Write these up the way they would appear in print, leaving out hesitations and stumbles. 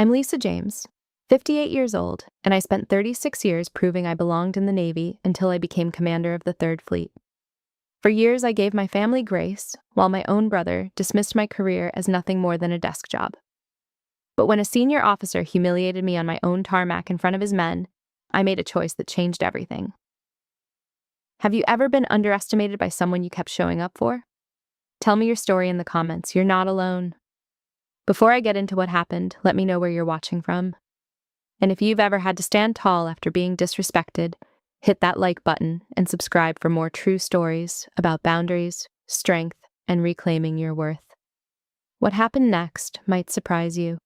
I'm Lisa James, 58 years old, and I spent 36 years proving I belonged in the Navy until I became commander of the Third Fleet. For years, I gave my family grace, while my own brother dismissed my career as nothing more than a desk job. But when a senior officer humiliated me on my own tarmac in front of his men, I made a choice that changed everything. Have you ever been underestimated by someone you kept showing up for? Tell me your story in the comments. You're not alone. Before I get into what happened, let me know where you're watching from. And if you've ever had to stand tall after being disrespected, hit that like button and subscribe for more true stories about boundaries, strength, and reclaiming your worth. What happened next might surprise you.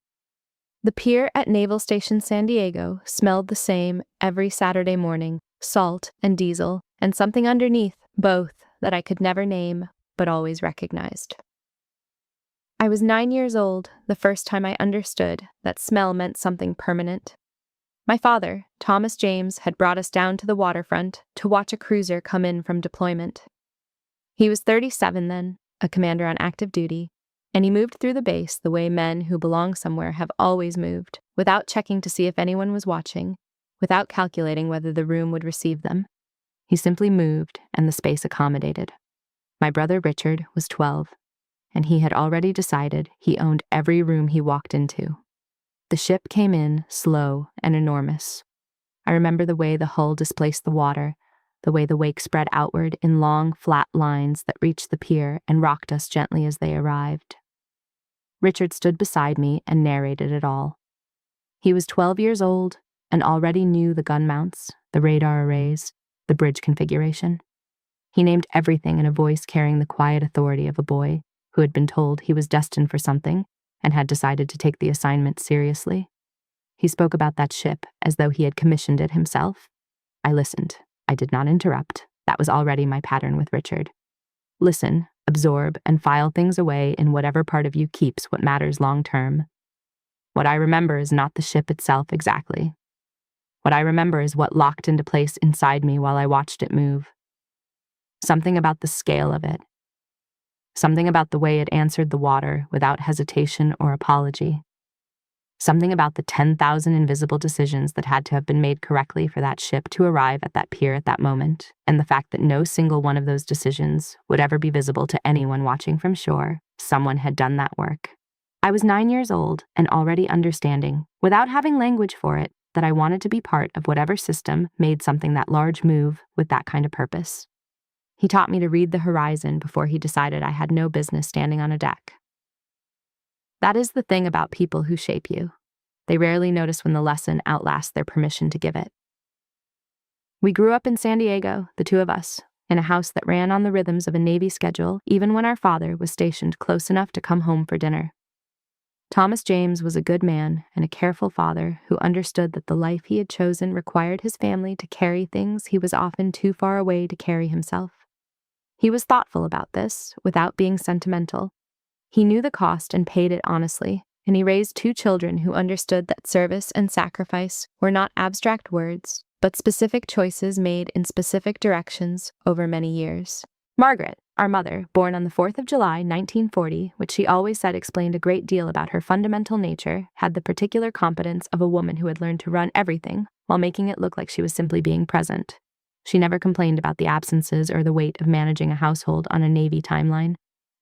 The pier at Naval Station San Diego smelled the same every Saturday morning, salt and diesel, and something underneath, both, that I could never name, but always recognized. I was 9 years old the first time I understood that smell meant something permanent. My father, Thomas James, had brought us down to the waterfront to watch a cruiser come in from deployment. He was 37 then, a commander on active duty, and he moved through the base the way men who belong somewhere have always moved, without checking to see if anyone was watching, without calculating whether the room would receive them. He simply moved, and the space accommodated. My brother Richard was 12, and he had already decided he owned every room he walked into. The ship came in slow and enormous. I remember the way the hull displaced the water, the way the wake spread outward in long, flat lines that reached the pier and rocked us gently as they arrived. Richard stood beside me and narrated it all. He was 12 years old and already knew the gun mounts, the radar arrays, the bridge configuration. He named everything in a voice carrying the quiet authority of a boy who had been told he was destined for something and had decided to take the assignment seriously. He spoke about that ship as though he had commissioned it himself. I listened. I did not interrupt. That was already my pattern with Richard. Listen, absorb, and file things away in whatever part of you keeps what matters long term. What I remember is not the ship itself exactly. What I remember is what locked into place inside me while I watched it move. Something about the scale of it. Something about the way it answered the water without hesitation or apology. Something about the 10,000 invisible decisions that had to have been made correctly for that ship to arrive at that pier at that moment, and the fact that no single one of those decisions would ever be visible to anyone watching from shore. Someone had done that work. I was 9 years old and already understanding, without having language for it, that I wanted to be part of whatever system made something that large move with that kind of purpose. He taught me to read the horizon before he decided I had no business standing on a deck. That is the thing about people who shape you. They rarely notice when the lesson outlasts their permission to give it. We grew up in San Diego, the two of us, in a house that ran on the rhythms of a Navy schedule even when our father was stationed close enough to come home for dinner. Thomas James was a good man and a careful father who understood that the life he had chosen required his family to carry things he was often too far away to carry himself. He was thoughtful about this, without being sentimental. He knew the cost and paid it honestly, and he raised 2 children who understood that service and sacrifice were not abstract words, but specific choices made in specific directions over many years. Margaret, our mother, born on the 4th of July, 1940, which she always said explained a great deal about her fundamental nature, had the particular competence of a woman who had learned to run everything while making it look like she was simply being present. She never complained about the absences or the weight of managing a household on a Navy timeline.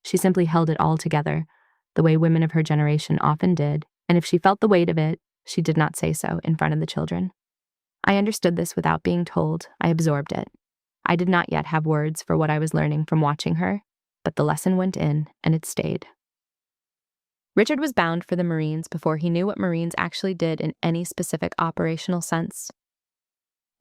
She simply held it all together, the way women of her generation often did, and if she felt the weight of it, she did not say so in front of the children. I understood this without being told. I absorbed it. I did not yet have words for what I was learning from watching her, but the lesson went in, and it stayed. Richard was bound for the Marines before he knew what Marines actually did in any specific operational sense.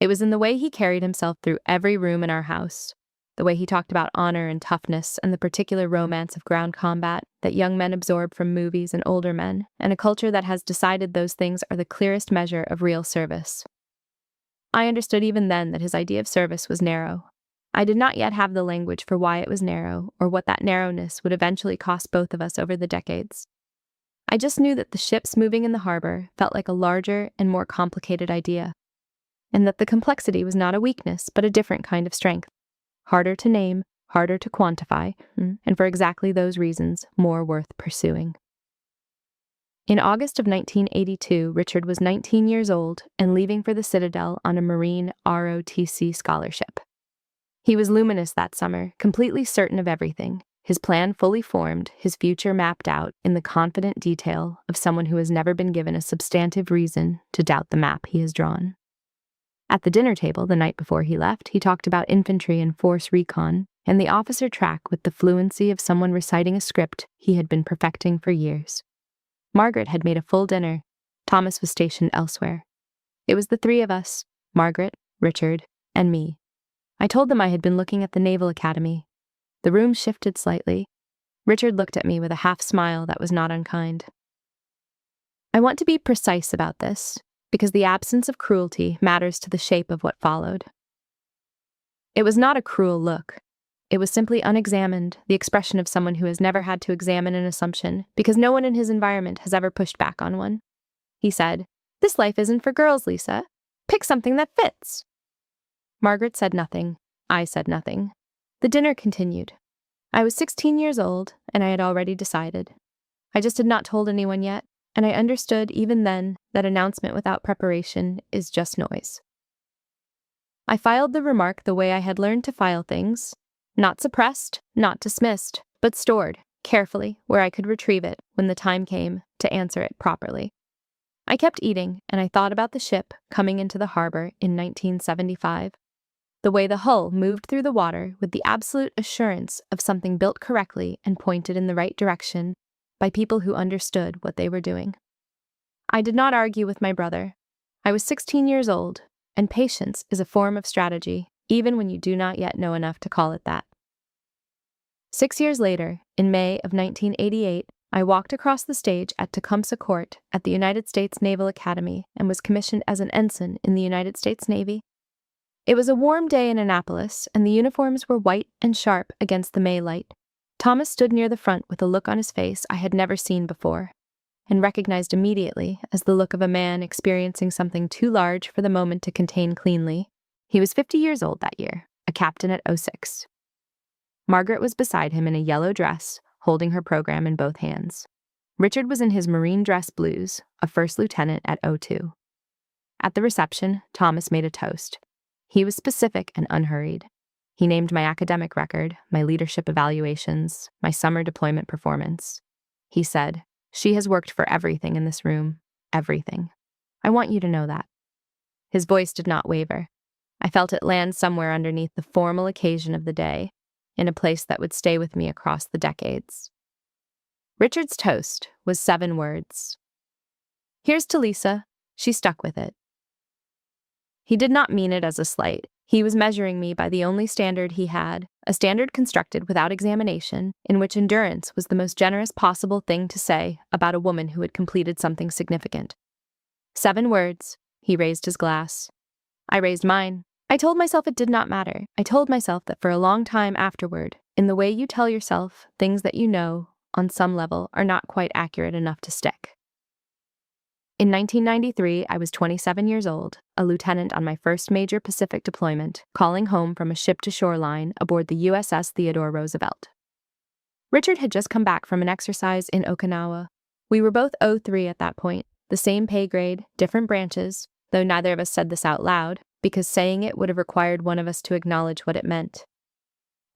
It was in the way he carried himself through every room in our house, the way he talked about honor and toughness and the particular romance of ground combat that young men absorb from movies and older men, and a culture that has decided those things are the clearest measure of real service. I understood even then that his idea of service was narrow. I did not yet have the language for why it was narrow or what that narrowness would eventually cost both of us over the decades. I just knew that the ships moving in the harbor felt like a larger and more complicated idea, and that the complexity was not a weakness but a different kind of strength. Harder to name, harder to quantify, and for exactly those reasons, more worth pursuing. In August of 1982, Richard was 19 years old and leaving for the Citadel on a Marine ROTC scholarship. He was luminous that summer, completely certain of everything, his plan fully formed, his future mapped out in the confident detail of someone who has never been given a substantive reason to doubt the map he has drawn. At the dinner table the night before he left, he talked about infantry and force recon and the officer track with the fluency of someone reciting a script he had been perfecting for years. Margaret had made a full dinner. Thomas was stationed elsewhere. It was the three of us, Margaret, Richard, and me. I told them I had been looking at the Naval Academy. The room shifted slightly. Richard looked at me with a half-smile that was not unkind. I want to be precise about this, because the absence of cruelty matters to the shape of what followed. It was not a cruel look. It was simply unexamined, the expression of someone who has never had to examine an assumption, because no one in his environment has ever pushed back on one. He said, "This life isn't for girls, Lisa. Pick something that fits." Margaret said nothing. I said nothing. The dinner continued. I was 16 years old, and I had already decided. I just had not told anyone yet, and I understood even then that announcement without preparation is just noise. I filed the remark the way I had learned to file things, not suppressed, not dismissed, but stored, carefully, where I could retrieve it when the time came to answer it properly. I kept eating, and I thought about the ship coming into the harbor in 1975. The way the hull moved through the water with the absolute assurance of something built correctly and pointed in the right direction by people who understood what they were doing. I did not argue with my brother. I was 16 years old, and patience is a form of strategy, even when you do not yet know enough to call it that. 6 years later, in May of 1988, I walked across the stage at Tecumseh Court at the United States Naval Academy and was commissioned as an ensign in the United States Navy. It was a warm day in Annapolis, and the uniforms were white and sharp against the May light. Thomas stood near the front with a look on his face I had never seen before, and recognized immediately as the look of a man experiencing something too large for the moment to contain cleanly. He was 50 years old that year, a captain at 06. Margaret was beside him in a yellow dress, holding her program in both hands. Richard was in his marine dress blues, a first lieutenant at 02. At the reception, Thomas made a toast. He was specific and unhurried. He named my academic record, my leadership evaluations, my summer deployment performance. He said, "She has worked for everything in this room, everything. I want you to know that." His voice did not waver. I felt it land somewhere underneath the formal occasion of the day, in a place that would stay with me across the decades. Richard's toast was 7 words. "Here's to Lisa. She stuck with it." He did not mean it as a slight. He was measuring me by the only standard he had, a standard constructed without examination, in which endurance was the most generous possible thing to say about a woman who had completed something significant. 7 words. He raised his glass. I raised mine. I told myself it did not matter. I told myself that for a long time afterward, in the way you tell yourself, things that you know, on some level, are not quite accurate enough to stick. In 1993, I was 27 years old, a lieutenant on my first major Pacific deployment, calling home from a ship-to-shore line aboard the USS Theodore Roosevelt. Richard had just come back from an exercise in Okinawa. We were both 03 at that point, the same pay grade, different branches, though neither of us said this out loud, because saying it would have required one of us to acknowledge what it meant.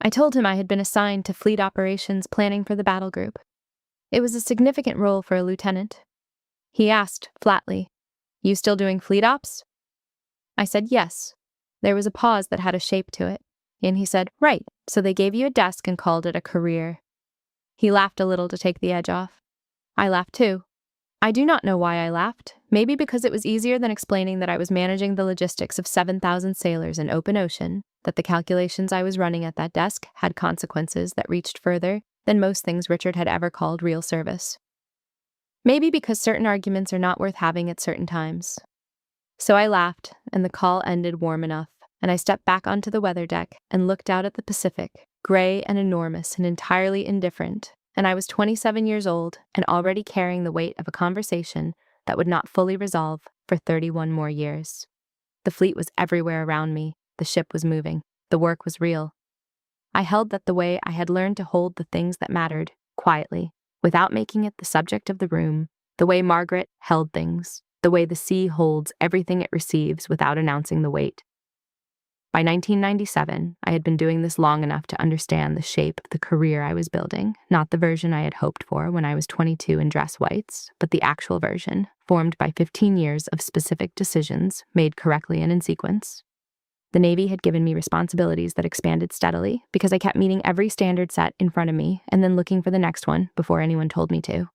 I told him I had been assigned to fleet operations planning for the battle group. It was a significant role for a lieutenant. He asked, flatly, "You still doing fleet ops?" I said yes. There was a pause that had a shape to it, and he said, "Right, so they gave you a desk and called it a career." He laughed a little to take the edge off. I laughed too. I do not know why I laughed, maybe because it was easier than explaining that I was managing the logistics of 7,000 sailors in open ocean, that the calculations I was running at that desk had consequences that reached further than most things Richard had ever called real service. Maybe because certain arguments are not worth having at certain times. So I laughed, and the call ended warm enough, and I stepped back onto the weather deck and looked out at the Pacific, gray and enormous and entirely indifferent, and I was 27 years old and already carrying the weight of a conversation that would not fully resolve for 31 more years. The fleet was everywhere around me, the ship was moving, the work was real. I held that the way I had learned to hold the things that mattered, quietly, without making it the subject of the room, the way Margaret held things, the way the sea holds everything it receives without announcing the weight. By 1997, I had been doing this long enough to understand the shape of the career I was building, not the version I had hoped for when I was 22 in dress whites, but the actual version, formed by 15 years of specific decisions made correctly and in sequence. The Navy had given me responsibilities that expanded steadily because I kept meeting every standard set in front of me and then looking for the next one before anyone told me to.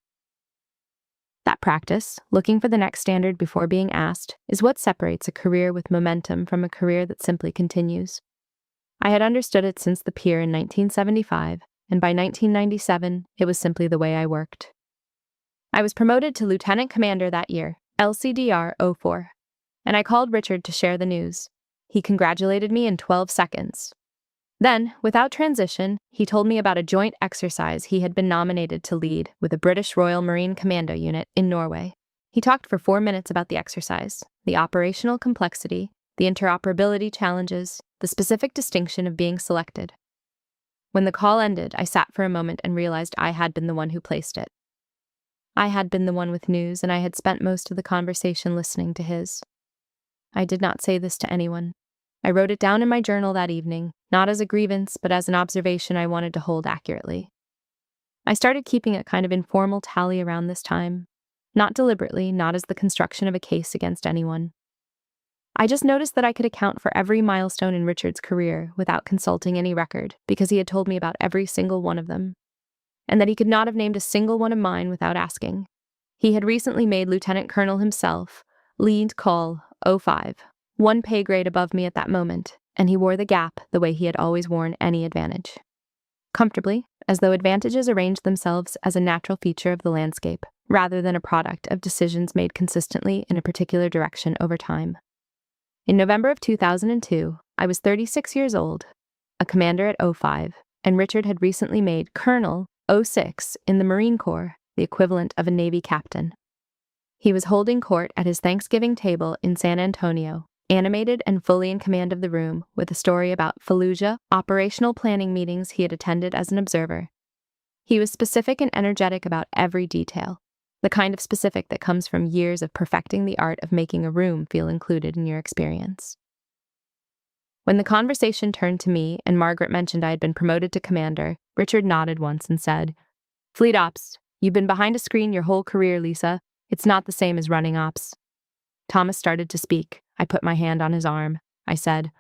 That practice, looking for the next standard before being asked, is what separates a career with momentum from a career that simply continues. I had understood it since the pier in 1975, and by 1997, it was simply the way I worked. I was promoted to lieutenant commander that year, LCDR 04, and I called Richard to share the news. He congratulated me in 12 seconds. Then, without transition, he told me about a joint exercise he had been nominated to lead with a British Royal Marine Commando unit in Norway. He talked for 4 minutes about the exercise, the operational complexity, the interoperability challenges, the specific distinction of being selected. When the call ended, I sat for a moment and realized I had been the one who placed it. I had been the one with news, and I had spent most of the conversation listening to his. I did not say this to anyone. I wrote it down in my journal that evening, not as a grievance, but as an observation I wanted to hold accurately. I started keeping a kind of informal tally around this time, not deliberately, not as the construction of a case against anyone. I just noticed that I could account for every milestone in Richard's career without consulting any record, because he had told me about every single one of them, and that he could not have named a single one of mine without asking. He had recently made Lieutenant Colonel himself, lead call 05, one pay grade above me at that moment, and he wore the gap the way he had always worn any advantage. Comfortably, as though advantages arranged themselves as a natural feature of the landscape, rather than a product of decisions made consistently in a particular direction over time. In November of 2002, I was 36 years old, a commander at 05, and Richard had recently made Colonel 06 in the Marine Corps, the equivalent of a Navy captain. He was holding court at his Thanksgiving table in San Antonio, animated and fully in command of the room, with a story about Fallujah operational planning meetings he had attended as an observer. He was specific and energetic about every detail, the kind of specific that comes from years of perfecting the art of making a room feel included in your experience. When the conversation turned to me and Margaret mentioned I had been promoted to commander, Richard nodded once and said, "Fleet ops, you've been behind a screen your whole career, Lisa. It's not the same as running ops." Thomas started to speak. I put my hand on his arm. I said,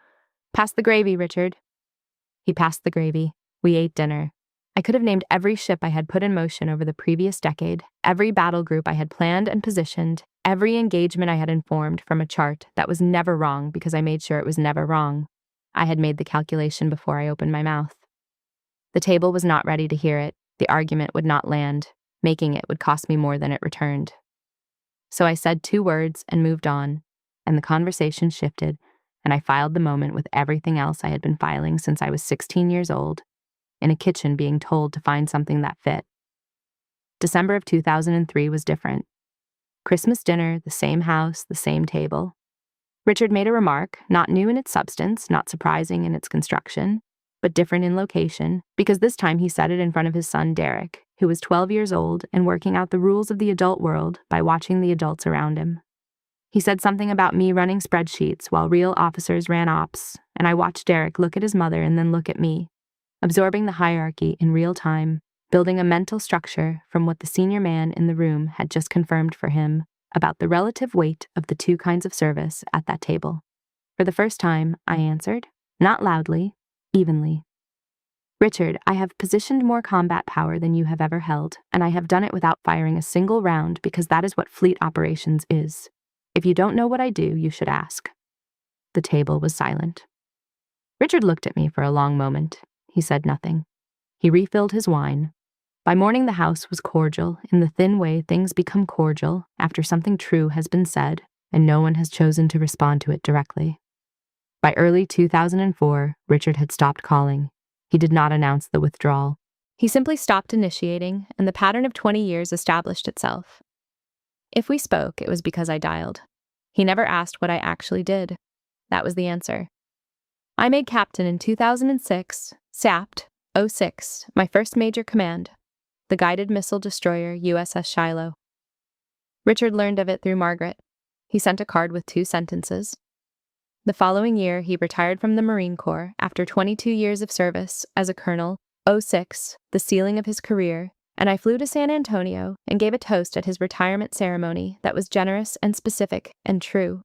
"Pass the gravy, Richard." He passed the gravy. We ate dinner. I could have named every ship I had put in motion over the previous decade, every battle group I had planned and positioned, every engagement I had informed from a chart that was never wrong because I made sure it was never wrong. I had made the calculation before I opened my mouth. The table was not ready to hear it. The argument would not land. Making it would cost me more than it returned. So I said 2 words and moved on, and the conversation shifted, and I filed the moment with everything else I had been filing since I was 16 years old, in a kitchen being told to find something that fit. December of 2003 was different. Christmas dinner, the same house, the same table. Richard made a remark, not new in its substance, not surprising in its construction, but different in location, because this time he said it in front of his son Derek, who was 12 years old and working out the rules of the adult world by watching the adults around him. He said something about me running spreadsheets while real officers ran ops, and I watched Derek look at his mother and then look at me, absorbing the hierarchy in real time, building a mental structure from what the senior man in the room had just confirmed for him about the relative weight of the 2 kinds of service at that table. For the first time, I answered, not loudly, evenly. "Richard, I have positioned more combat power than you have ever held, and I have done it without firing a single round because that is what fleet operations is. If you don't know what I do, you should ask." The table was silent. Richard looked at me for a long moment. He said nothing. He refilled his wine. By morning, the house was cordial, in the thin way things become cordial after something true has been said and no one has chosen to respond to it directly. By early 2004, Richard had stopped calling. He did not announce the withdrawal. He simply stopped initiating, and the pattern of 20 years established itself. If we spoke, it was because I dialed. He never asked what I actually did. That was the answer. I made captain in 2006, SAPT 06, my first major command, the guided missile destroyer USS Shiloh. Richard learned of it through Margaret. He sent a card with 2 sentences. The following year, he retired from the Marine Corps after 22 years of service as a colonel. '06, the ceiling of his career, and I flew to San Antonio and gave a toast at his retirement ceremony that was generous and specific and true.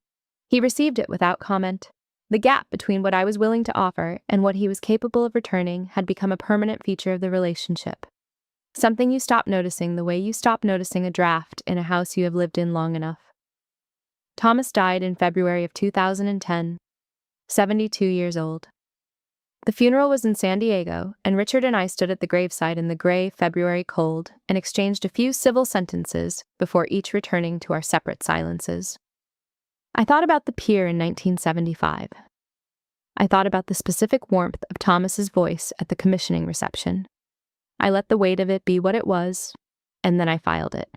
He received it without comment. The gap between what I was willing to offer and what he was capable of returning had become a permanent feature of the relationship. Something you stop noticing the way you stop noticing a draft in a house you have lived in long enough. Thomas died in February of 2010, 72 years old. The funeral was in San Diego, and Richard and I stood at the graveside in the gray February cold and exchanged a few civil sentences before each returning to our separate silences. I thought about the pier in 1975. I thought about the specific warmth of Thomas's voice at the commissioning reception. I let the weight of it be what it was, and then I filed it.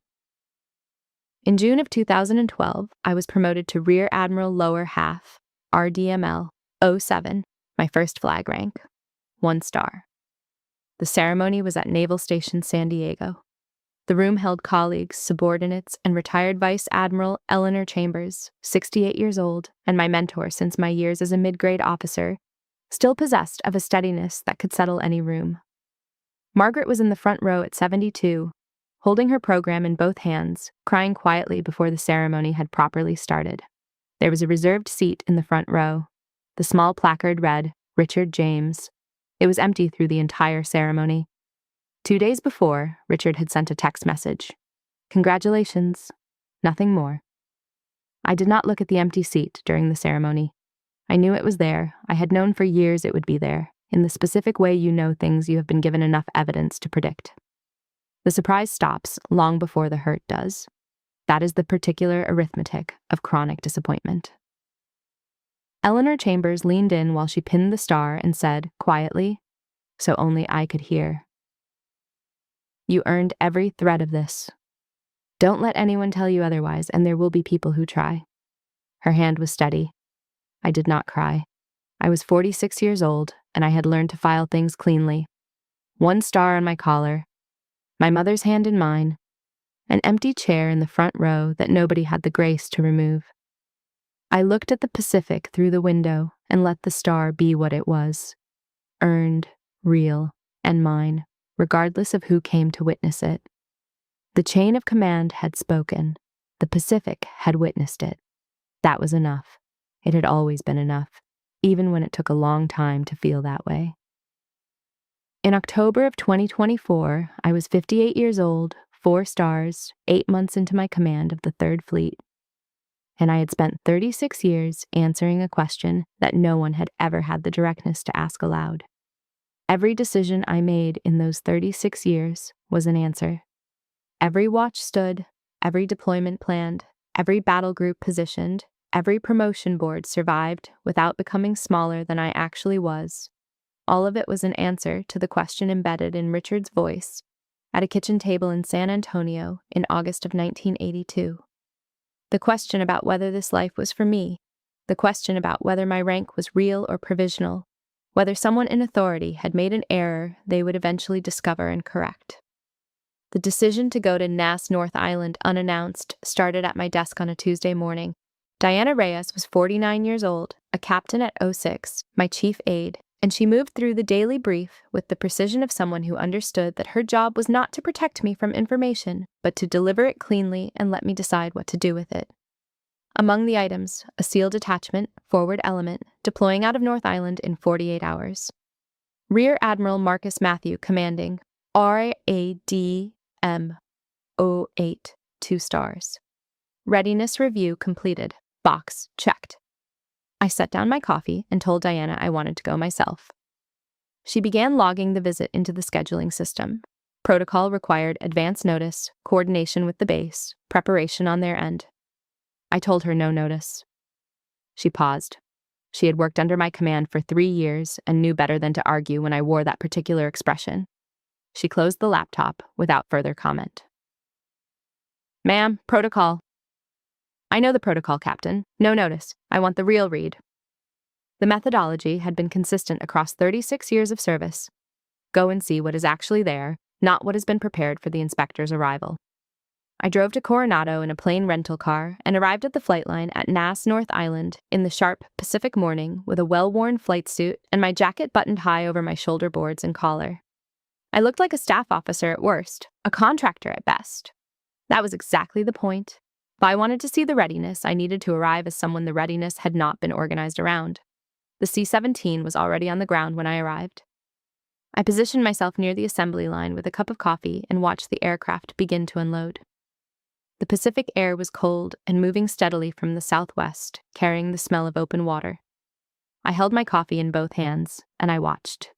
In June of 2012, I was promoted to Rear Admiral Lower Half, RDML, 07, my first flag rank, 1 star. The ceremony was at Naval Station San Diego. The room held colleagues, subordinates, and retired Vice Admiral Eleanor Chambers, 68 years old, and my mentor since my years as a mid-grade officer, still possessed of a steadiness that could settle any room. Margaret was in the front row at 72, holding her program in both hands, crying quietly before the ceremony had properly started. There was a reserved seat in the front row. The small placard read, Richard James. It was empty through the entire ceremony. 2 days before, Richard had sent a text message. Congratulations. Nothing more. I did not look at the empty seat during the ceremony. I knew it was there. I had known for years it would be there, in the specific way you know things you have been given enough evidence to predict. The surprise stops long before the hurt does. That is the particular arithmetic of chronic disappointment. Eleanor Chambers leaned in while she pinned the star and said, quietly, so only I could hear, "You earned every thread of this. Don't let anyone tell you otherwise, and there will be people who try." Her hand was steady. I did not cry. I was 46 years old, and I had learned to file things cleanly. 1 star on my collar, my mother's hand in mine, an empty chair in the front row that nobody had the grace to remove. I looked at the Pacific through the window and let the star be what it was. Earned, real, and mine, regardless of who came to witness it. The chain of command had spoken. The Pacific had witnessed it. That was enough. It had always been enough, even when it took a long time to feel that way. In October of 2024, I was 58 years old, 4 stars, 8 months into my command of the 3rd Fleet. And I had spent 36 years answering a question that no one had ever had the directness to ask aloud. Every decision I made in those 36 years was an answer. Every watch stood, every deployment planned, every battle group positioned, every promotion board survived without becoming smaller than I actually was. All of it was an answer to the question embedded in Richard's voice at a kitchen table in San Antonio in August of 1982. The question about whether this life was for me, the question about whether my rank was real or provisional, whether someone in authority had made an error they would eventually discover and correct. The decision to go to Nass North Island unannounced started at my desk on a Tuesday morning. Diana Reyes was 49 years old, a captain at 06, my chief aide, and she moved through the daily brief with the precision of someone who understood that her job was not to protect me from information, but to deliver it cleanly and let me decide what to do with it. Among the items, a SEAL detachment, forward element, deploying out of North Island in 48 hours. Rear Admiral Marcus Matthew commanding, RADM 08, 2 stars. Readiness review completed. Box checked. I set down my coffee and told Diana I wanted to go myself. She began logging the visit into the scheduling system. Protocol required advance notice, coordination with the base, preparation on their end. I told her no notice. She paused. She had worked under my command for 3 years and knew better than to argue when I wore that particular expression. She closed the laptop without further comment. "Ma'am, protocol." "I know the protocol, Captain. No notice. I want the real read." The methodology had been consistent across 36 years of service. Go and see what is actually there, not what has been prepared for the inspector's arrival. I drove to Coronado in a plane rental car and arrived at the flight line at Nass, North Island in the sharp Pacific morning with a well-worn flight suit and my jacket buttoned high over my shoulder boards and collar. I looked like a staff officer at worst, a contractor at best. That was exactly the point. If I wanted to see the readiness, I needed to arrive as someone the readiness had not been organized around. The C-17 was already on the ground when I arrived. I positioned myself near the assembly line with a cup of coffee and watched the aircraft begin to unload. The Pacific air was cold and moving steadily from the southwest, carrying the smell of open water. I held my coffee in both hands, and I watched.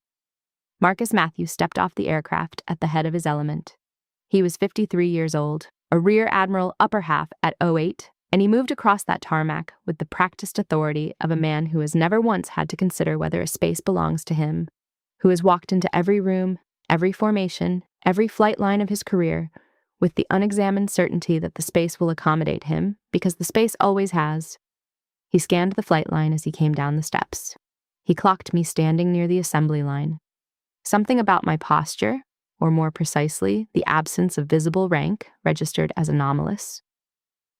Marcus Matthews stepped off the aircraft at the head of his element. He was 53 years old, a Rear Admiral upper half at 08, and he moved across that tarmac with the practiced authority of a man who has never once had to consider whether a space belongs to him, who has walked into every room, every formation, every flight line of his career, with the unexamined certainty that the space will accommodate him, because the space always has. He scanned the flight line as he came down the steps. He clocked me standing near the assembly line. Something about my posture, or more precisely, the absence of visible rank, registered as anomalous.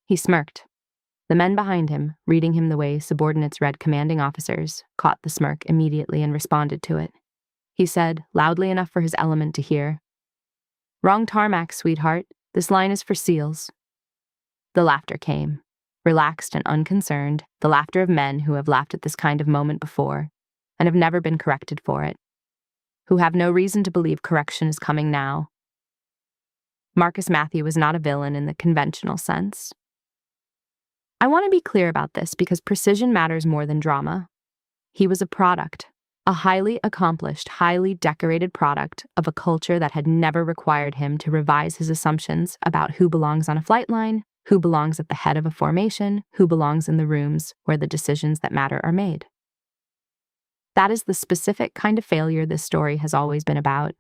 He smirked. The men behind him, reading him the way subordinates read commanding officers, caught the smirk immediately and responded to it. He said, loudly enough for his element to hear, "Wrong tarmac, sweetheart. This line is for SEALs." The laughter came, relaxed and unconcerned, the laughter of men who have laughed at this kind of moment before and have never been corrected for it, who have no reason to believe correction is coming now. Marcus Matthew was not a villain in the conventional sense. I want to be clear about this because precision matters more than drama. He was a product, a highly accomplished, highly decorated product of a culture that had never required him to revise his assumptions about who belongs on a flight line, who belongs at the head of a formation, who belongs in the rooms where the decisions that matter are made. That is the specific kind of failure this story has always been about,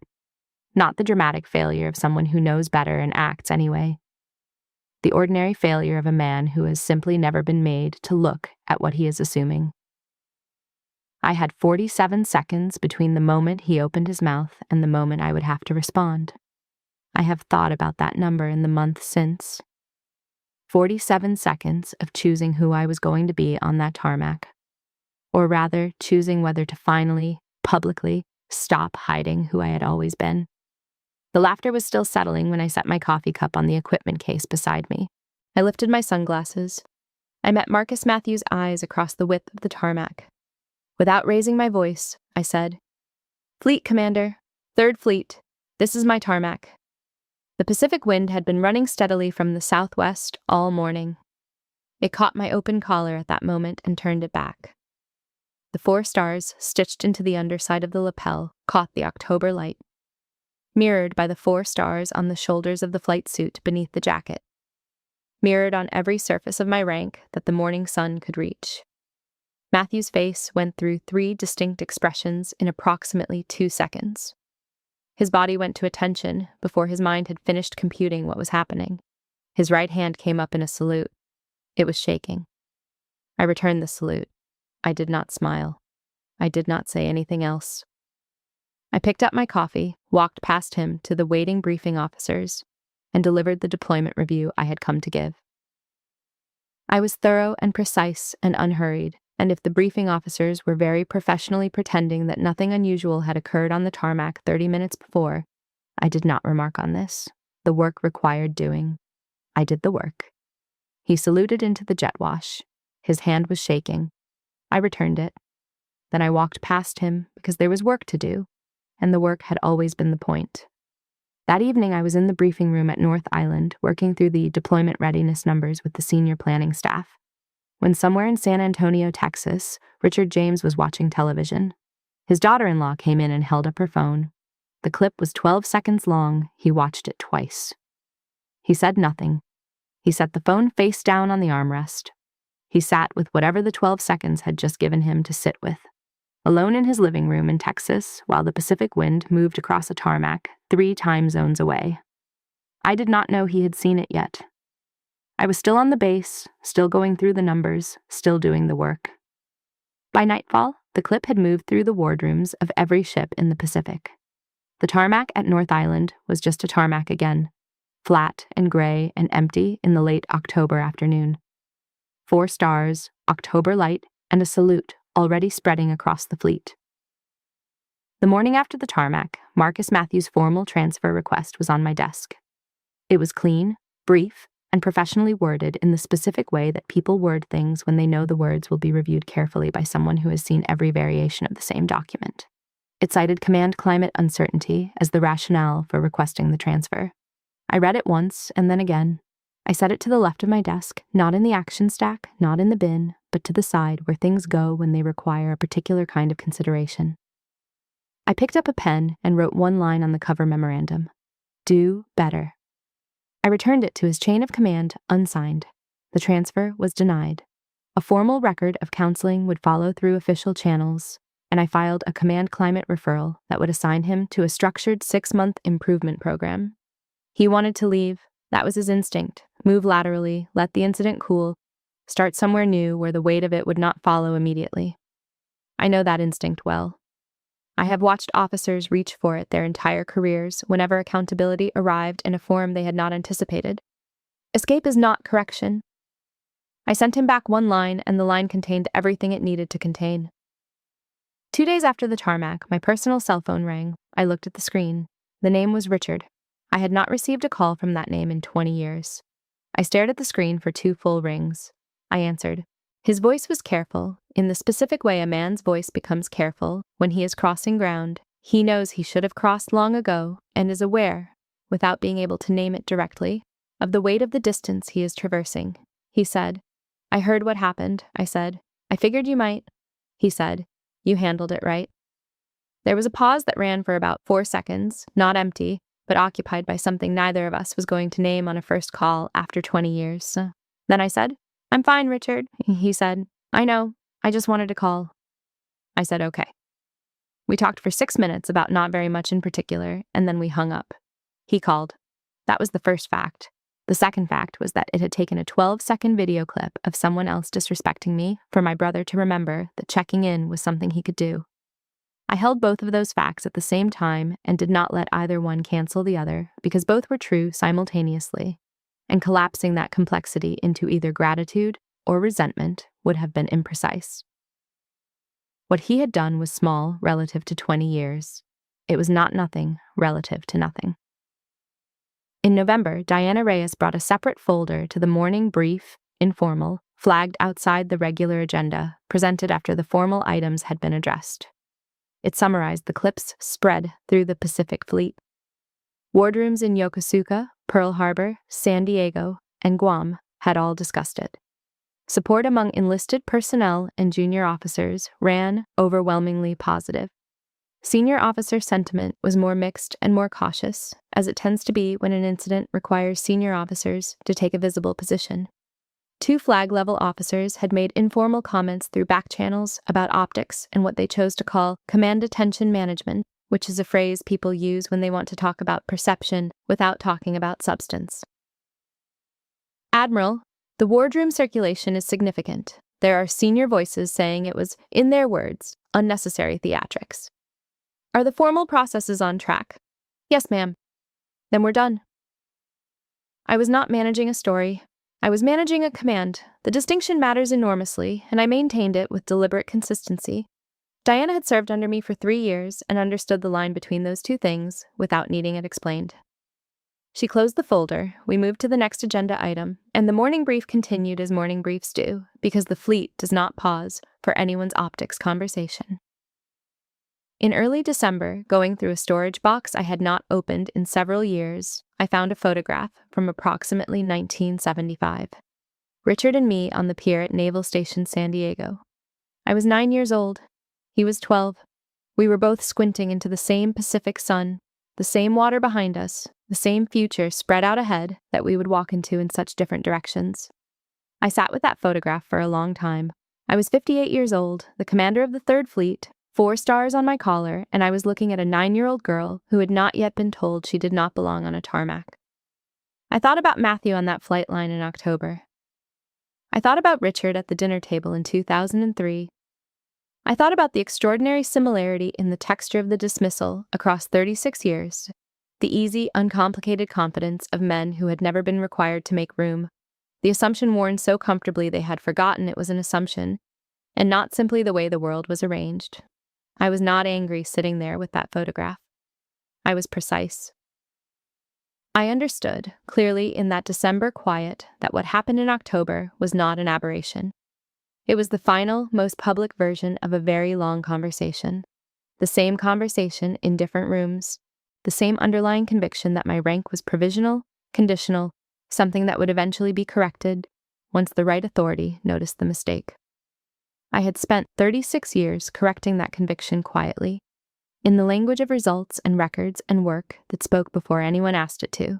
not the dramatic failure of someone who knows better and acts anyway. The ordinary failure of a man who has simply never been made to look at what he is assuming. I had 47 seconds between the moment he opened his mouth and the moment I would have to respond. I have thought about that number in the month since. 47 seconds of choosing who I was going to be on that tarmac. Or rather, choosing whether to finally, publicly, stop hiding who I had always been. The laughter was still settling when I set my coffee cup on the equipment case beside me. I lifted my sunglasses. I met Marcus Matthews' eyes across the width of the tarmac. Without raising my voice, I said, "Fleet Commander, 3rd Fleet, this is my tarmac." The Pacific wind had been running steadily from the southwest all morning. It caught my open collar at that moment and turned it back. The 4 stars, stitched into the underside of the lapel, caught the October light, mirrored by the 4 stars on the shoulders of the flight suit beneath the jacket, mirrored on every surface of my rank that the morning sun could reach. Matthew's face went through 3 distinct expressions in approximately 2 seconds. His body went to attention before his mind had finished computing what was happening. His right hand came up in a salute. It was shaking. I returned the salute. I did not smile. I did not say anything else. I picked up my coffee, walked past him to the waiting briefing officers, and delivered the deployment review I had come to give. I was thorough and precise and unhurried, and if the briefing officers were very professionally pretending that nothing unusual had occurred on the tarmac 30 minutes before, I did not remark on this. The work required doing. I did the work. He saluted into the jet wash. His hand was shaking. I returned it. Then I walked past him because there was work to do, and the work had always been the point. That evening I was in the briefing room at North Island working through the deployment readiness numbers with the senior planning staff, when somewhere in San Antonio, Texas, Richard James was watching television. His daughter-in-law came in and held up her phone. The clip was 12 seconds long. He watched it twice. He said nothing. He set the phone face down on the armrest. He sat with whatever the 12 seconds had just given him to sit with, alone in his living room in Texas while the Pacific wind moved across a tarmac 3 time zones away. I did not know he had seen it yet. I was still on the base, still going through the numbers, still doing the work. By nightfall, the clip had moved through the wardrooms of every ship in the Pacific. The tarmac at North Island was just a tarmac again, flat and gray and empty in the late October afternoon. 4 stars, October light, and a salute already spreading across the fleet. The morning after the tarmac, Marcus Matthews' formal transfer request was on my desk. It was clean, brief, and professionally worded in the specific way that people word things when they know the words will be reviewed carefully by someone who has seen every variation of the same document. It cited command climate uncertainty as the rationale for requesting the transfer. I read it once and then again. I set it to the left of my desk, not in the action stack, not in the bin, but to the side where things go when they require a particular kind of consideration. I picked up a pen and wrote one line on the cover memorandum: "Do better." I returned it to his chain of command unsigned. The transfer was denied. A formal record of counseling would follow through official channels, and I filed a command climate referral that would assign him to a structured 6-month improvement program. He wanted to leave. That was his instinct. Move laterally, let the incident cool, start somewhere new where the weight of it would not follow immediately. I know that instinct well. I have watched officers reach for it their entire careers whenever accountability arrived in a form they had not anticipated. Escape is not correction. I sent him back one line, and the line contained everything it needed to contain. 2 days after the tarmac, my personal cell phone rang. I looked at the screen. The name was Richard. I had not received a call from that name in 20 years. I stared at the screen for 2 full rings. I answered. His voice was careful, in the specific way a man's voice becomes careful when he is crossing ground. He knows he should have crossed long ago and is aware, without being able to name it directly, of the weight of the distance he is traversing. He said, "I heard what happened," I said. "I figured you might." He said, "You handled it right." There was a pause that ran for about 4 seconds, not empty, but occupied by something neither of us was going to name on a first call after 20 years. Then I said, "I'm fine, Richard." He said, "I know. I just wanted to call." I said, "Okay." We talked for 6 minutes about not very much in particular, and then we hung up. He called. That was the first fact. The second fact was that it had taken a 12-second video clip of someone else disrespecting me for my brother to remember that checking in was something he could do. I held both of those facts at the same time and did not let either one cancel the other because both were true simultaneously, and collapsing that complexity into either gratitude or resentment would have been imprecise. What he had done was small relative to 20 years. It was not nothing relative to nothing. In November, Diana Reyes brought a separate folder to the morning brief, informal, flagged outside the regular agenda, presented after the formal items had been addressed. It summarized the clips spread through the Pacific Fleet. Wardrooms in Yokosuka, Pearl Harbor, San Diego, and Guam had all discussed it. Support among enlisted personnel and junior officers ran overwhelmingly positive. Senior officer sentiment was more mixed and more cautious, as it tends to be when an incident requires senior officers to take a visible position. 2 flag-level officers had made informal comments through back channels about optics and what they chose to call command attention management, which is a phrase people use when they want to talk about perception without talking about substance. Admiral, the wardroom circulation is significant. There are senior voices saying it was, in their words, unnecessary theatrics. Are the formal processes on track? Yes, ma'am. Then we're done. I was not managing a story. I was managing a command. The distinction matters enormously, and I maintained it with deliberate consistency. Diana had served under me for 3 years and understood the line between those two things without needing it explained. She closed the folder, we moved to the next agenda item, and the morning brief continued as morning briefs do, because the fleet does not pause for anyone's optics conversation. In early December, going through a storage box I had not opened in several years, I found a photograph from approximately 1975. Richard and me on the pier at Naval Station San Diego. I was 9 years old. He was 12. We were both squinting into the same Pacific sun, the same water behind us, the same future spread out ahead that we would walk into in such different directions. I sat with that photograph for a long time. I was 58 years old, the commander of the 3rd Fleet, 4 stars on my collar, and I was looking at a 9-year-old girl who had not yet been told she did not belong on a tarmac. I thought about Matthew on that flight line in October. I thought about Richard at the dinner table in 2003. I thought about the extraordinary similarity in the texture of the dismissal across 36 years, The easy, uncomplicated confidence of men who had never been required to make room. The assumption worn so comfortably they had forgotten it was an assumption, and not simply the way the world was arranged. I was not angry sitting there with that photograph. I was precise. I understood, clearly in that December quiet, that what happened in October was not an aberration. It was the final, most public version of a very long conversation. The same conversation in different rooms. The same underlying conviction that my rank was provisional, conditional, something that would eventually be corrected once the right authority noticed the mistake. I had spent 36 years correcting that conviction quietly, in the language of results and records and work that spoke before anyone asked it to.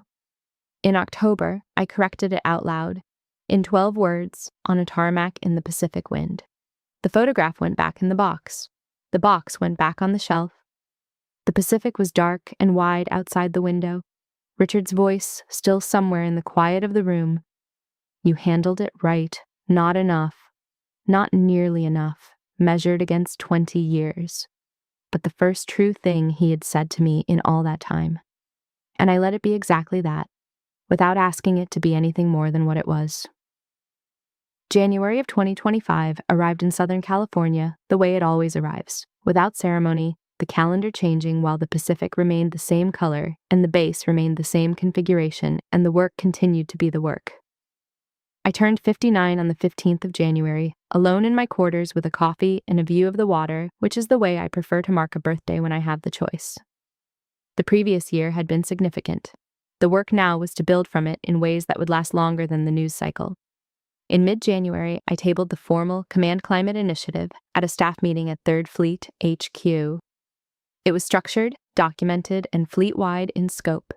In October, I corrected it out loud, in 12 words, on a tarmac in the Pacific wind. The photograph went back in the box. The box went back on the shelf. The Pacific was dark and wide outside the window. Richard's voice still somewhere in the quiet of the room. You handled it right, not enough, not nearly enough, measured against 20 years. But the first true thing he had said to me in all that time. And I let it be exactly that, without asking it to be anything more than what it was. January of 2025 arrived in Southern California the way it always arrives, without ceremony, the calendar changing while the Pacific remained the same color and the base remained the same configuration and the work continued to be the work. I turned 59 on the 15th of January, alone in my quarters with a coffee and a view of the water, which is the way I prefer to mark a birthday when I have the choice. The previous year had been significant. The work now was to build from it in ways that would last longer than the news cycle. In mid-January, I tabled the formal Command Climate Initiative at a staff meeting at 3rd Fleet HQ. It was structured, documented, and fleet-wide in scope.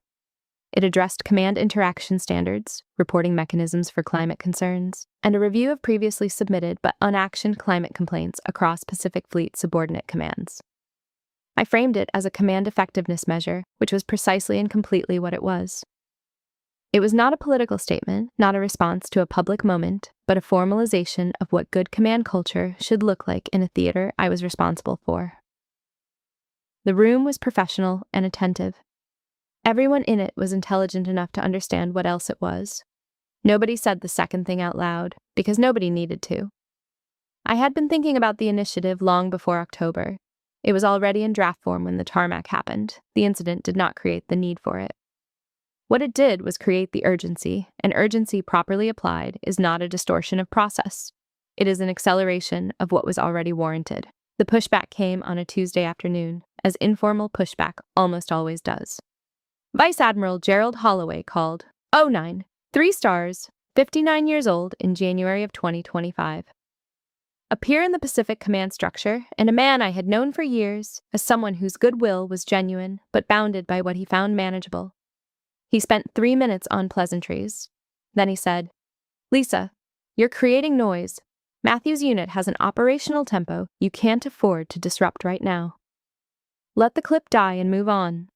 It addressed command interaction standards, reporting mechanisms for climate concerns, and a review of previously submitted but unactioned climate complaints across Pacific Fleet subordinate commands. I framed it as a command effectiveness measure, which was precisely and completely what it was. It was not a political statement, not a response to a public moment, but a formalization of what good command culture should look like in a theater I was responsible for. The room was professional and attentive. Everyone in it was intelligent enough to understand what else it was. Nobody said the second thing out loud, because nobody needed to. I had been thinking about the initiative long before October. It was already in draft form when the tarmac happened. The incident did not create the need for it. What it did was create the urgency, and urgency properly applied is not a distortion of process. It is an acceleration of what was already warranted. The pushback came on a Tuesday afternoon, as informal pushback almost always does. Vice Admiral Gerald Holloway called, 09, 3 stars, 59 years old in January of 2025. A peer in the Pacific Command structure, and a man I had known for years as someone whose goodwill was genuine but bounded by what he found manageable. He spent 3 minutes on pleasantries. Then he said, Lisa, you're creating noise. Matthew's unit has an operational tempo you can't afford to disrupt right now. Let the clip die and move on.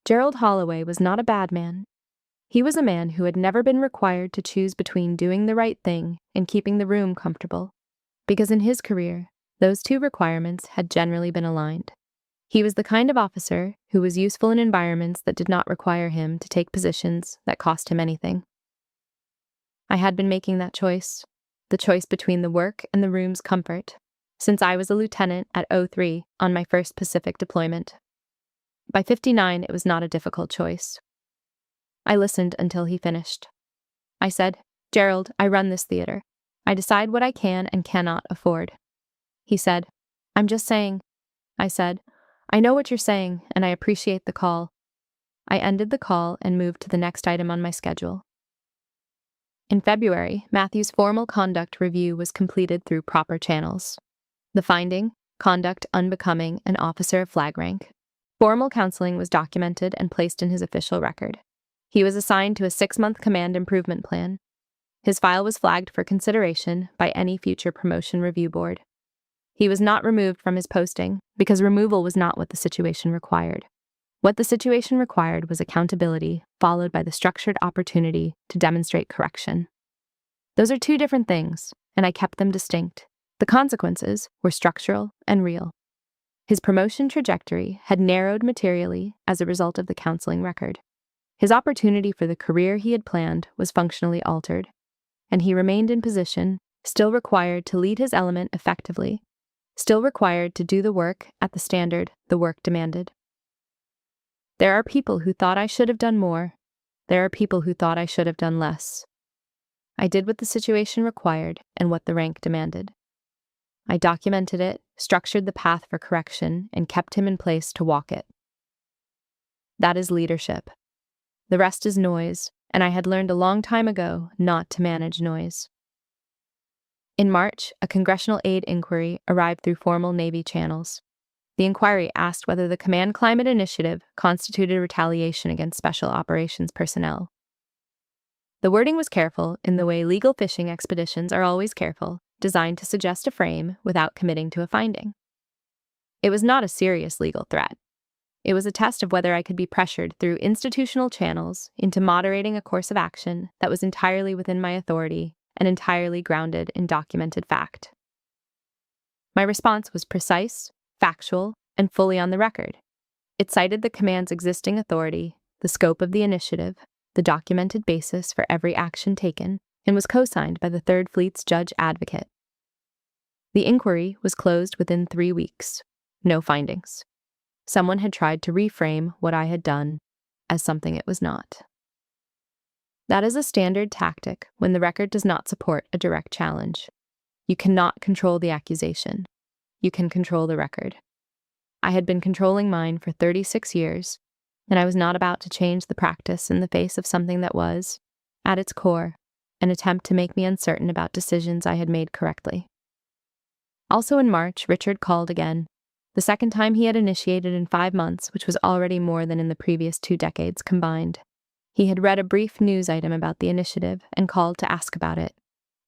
Gerald Holloway was not a bad man. He was a man who had never been required to choose between doing the right thing and keeping the room comfortable, because in his career, those two requirements had generally been aligned. He was the kind of officer who was useful in environments that did not require him to take positions that cost him anything. I had been making that choice, the choice between the work and the room's comfort, since I was a lieutenant at 03 on my first Pacific deployment. By 59, it was not a difficult choice. I listened until he finished. I said, Gerald, I run this theater. I decide what I can and cannot afford. He said, I'm just saying. I said, I know what you're saying, and I appreciate the call. I ended the call and moved to the next item on my schedule. In February, Matthew's formal conduct review was completed through proper channels. The finding, conduct unbecoming an officer of flag rank. Formal counseling was documented and placed in his official record. He was assigned to a 6-month command improvement plan. His file was flagged for consideration by any future promotion review board. He was not removed from his posting because removal was not what the situation required. What the situation required was accountability, followed by the structured opportunity to demonstrate correction. Those are two different things, and I kept them distinct. The consequences were structural and real. His promotion trajectory had narrowed materially as a result of the counseling record. His opportunity for the career he had planned was functionally altered, and he remained in position, still required to lead his element effectively, still required to do the work at the standard the work demanded. There are people who thought I should have done more. There are people who thought I should have done less. I did what the situation required and what the rank demanded. I documented it, structured the path for correction, and kept him in place to walk it. That is leadership. The rest is noise, and I had learned a long time ago not to manage noise. In March, a congressional aid inquiry arrived through formal Navy channels. The inquiry asked whether the Command Climate Initiative constituted retaliation against Special Operations personnel. The wording was careful in the way legal fishing expeditions are always careful, designed to suggest a frame without committing to a finding. It was not a serious legal threat. It was a test of whether I could be pressured through institutional channels into moderating a course of action that was entirely within my authority and entirely grounded in documented fact. My response was precise, factual, and fully on the record. It cited the command's existing authority, the scope of the initiative, the documented basis for every action taken, and was co-signed by the Third Fleet's judge advocate. The inquiry was closed within 3 weeks. No findings. Someone had tried to reframe what I had done as something it was not. That is a standard tactic when the record does not support a direct challenge. You cannot control the accusation. You can control the record. I had been controlling mine for 36 years, and I was not about to change the practice in the face of something that was, at its core, an attempt to make me uncertain about decisions I had made correctly. Also in March, Richard called again, the second time he had initiated in 5 months, which was already more than in the previous 2 decades combined. He had read a brief news item about the initiative and called to ask about it.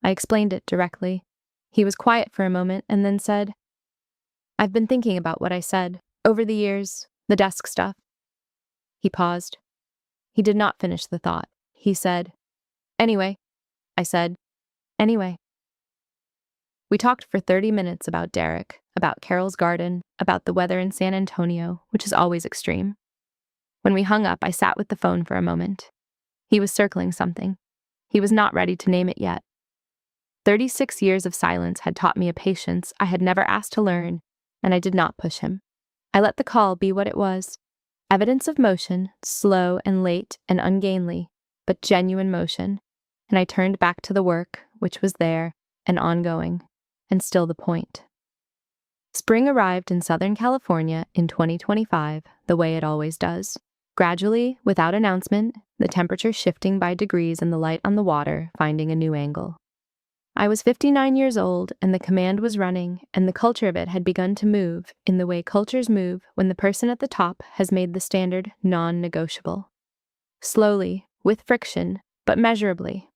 I explained it directly. He was quiet for a moment and then said, "I've been thinking about what I said. Over the years, the desk stuff." He paused. He did not finish the thought. He said, "Anyway." I said, "Anyway." We talked for 30 minutes about Derek, about Carol's garden, about the weather in San Antonio, which is always extreme. When we hung up, I sat with the phone for a moment. He was circling something. He was not ready to name it yet. 36 years of silence had taught me a patience I had never asked to learn, and I did not push him. I let the call be what it was. Evidence of motion, slow and late and ungainly, but genuine motion, and I turned back to the work, which was there, and ongoing, and still the point. Spring arrived in Southern California in 2025, the way it always does. Gradually, without announcement, the temperature shifting by degrees and the light on the water finding a new angle. I was 59 years old, and the command was running, and the culture of it had begun to move in the way cultures move when the person at the top has made the standard non-negotiable. Slowly, with friction, but measurably.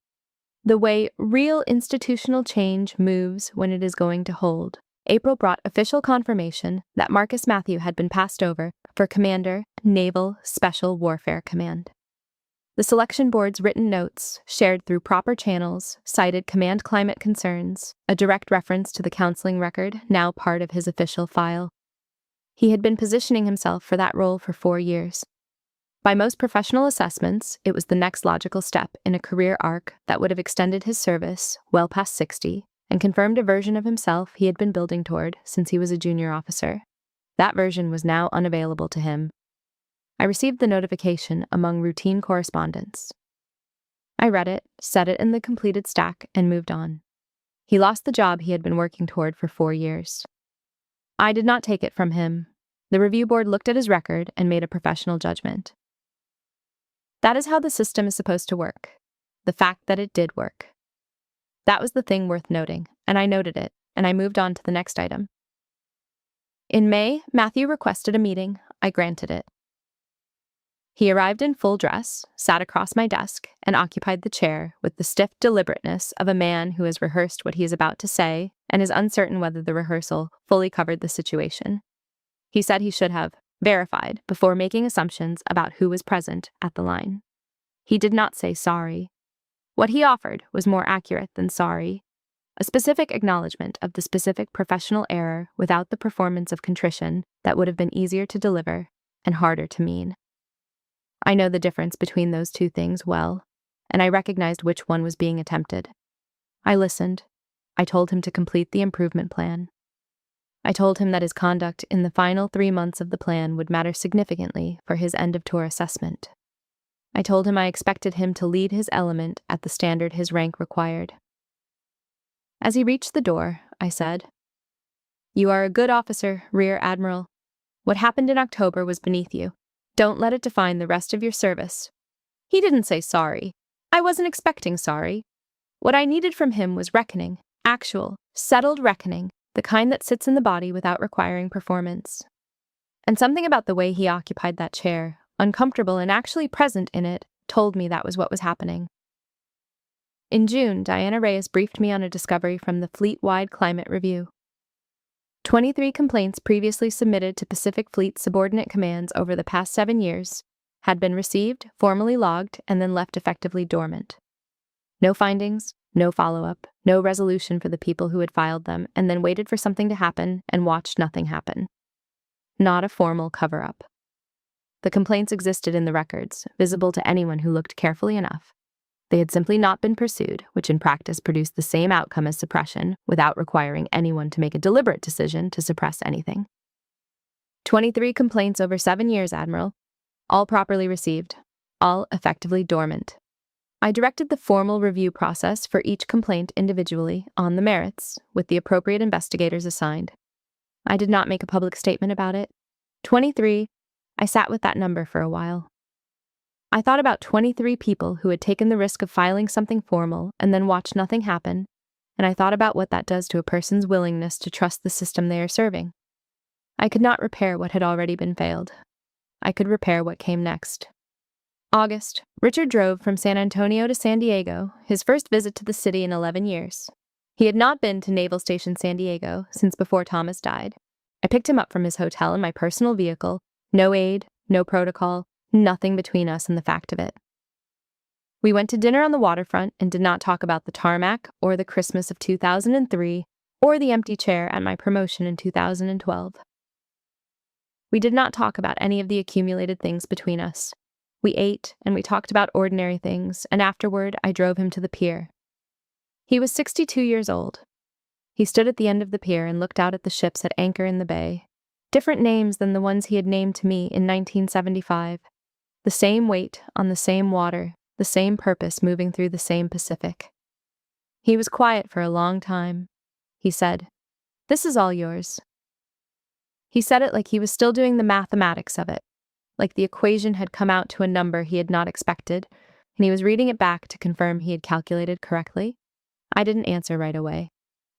The way real institutional change moves when it is going to hold. April brought official confirmation that Marcus Matthew had been passed over for Commander, Naval Special Warfare Command. The selection board's written notes, shared through proper channels, cited command climate concerns, a direct reference to the counseling record, now part of his official file. He had been positioning himself for that role for 4 years. By most professional assessments, it was the next logical step in a career arc that would have extended his service well past 60 and confirmed a version of himself he had been building toward since he was a junior officer. That version was now unavailable to him. I received the notification among routine correspondence. I read it, set it in the completed stack, and moved on. He lost the job he had been working toward for 4 years. I did not take it from him. The review board looked at his record and made a professional judgment. That is how the system is supposed to work. The fact that it did work. That was the thing worth noting, and I noted it, and I moved on to the next item. In May, Matthew requested a meeting. I granted it. He arrived in full dress, sat across my desk, and occupied the chair with the stiff deliberateness of a man who has rehearsed what he is about to say and is uncertain whether the rehearsal fully covered the situation. He said he should have verified before making assumptions about who was present at the line. He did not say sorry. What he offered was more accurate than sorry. a specific acknowledgement of the specific professional error without the performance of contrition that would have been easier to deliver and harder to mean. I know the difference between those two things well, and I recognized which one was being attempted. I listened. I told him to complete the improvement plan. I told him that his conduct in the final 3 months of the plan would matter significantly for his end-of-tour assessment. I told him I expected him to lead his element at the standard his rank required. As he reached the door, I said, "You are a good officer, Rear Admiral. What happened in October was beneath you. Don't let it define the rest of your service." He didn't say sorry. I wasn't expecting sorry. What I needed from him was reckoning, actual, settled reckoning, the kind that sits in the body without requiring performance. And something about the way he occupied that chair, uncomfortable and actually present in it, told me that was what was happening. In June, Diana Reyes briefed me on a discovery from the Fleet-wide Climate Review. 23 complaints previously submitted to Pacific Fleet subordinate commands over the past 7 years had been received, formally logged, and then left effectively dormant. No findings, no follow-up, no resolution for the people who had filed them, and then waited for something to happen and watched nothing happen. Not a formal cover-up. The complaints existed in the records, visible to anyone who looked carefully enough. They had simply not been pursued, which in practice produced the same outcome as suppression, without requiring anyone to make a deliberate decision to suppress anything. 23 complaints over 7 years, Admiral. All properly received. All effectively dormant. I directed the formal review process for each complaint individually, on the merits, with the appropriate investigators assigned. I did not make a public statement about it. 23, I sat with that number for a while. I thought about 23 people who had taken the risk of filing something formal and then watched nothing happen, and I thought about what that does to a person's willingness to trust the system they are serving. I could not repair what had already been failed. I could repair what came next. August, Richard drove from San Antonio to San Diego, his first visit to the city in 11 years. He had not been to Naval Station San Diego since before Thomas died. I picked him up from his hotel in my personal vehicle, no aid, no protocol, nothing between us and the fact of it. We went to dinner on the waterfront and did not talk about the tarmac or the Christmas of 2003 or the empty chair at my promotion in 2012. We did not talk about any of the accumulated things between us. We ate and we talked about ordinary things, and afterward I drove him to the pier. He was 62 years old. He stood at the end of the pier and looked out at the ships at anchor in the bay, different names than the ones he had named to me in 1975. The same weight on the same water, the same purpose moving through the same Pacific. He was quiet for a long time. He said, "This is all yours." He said it like he was still doing the mathematics of it, like the equation had come out to a number he had not expected, and he was reading it back to confirm he had calculated correctly. I didn't answer right away.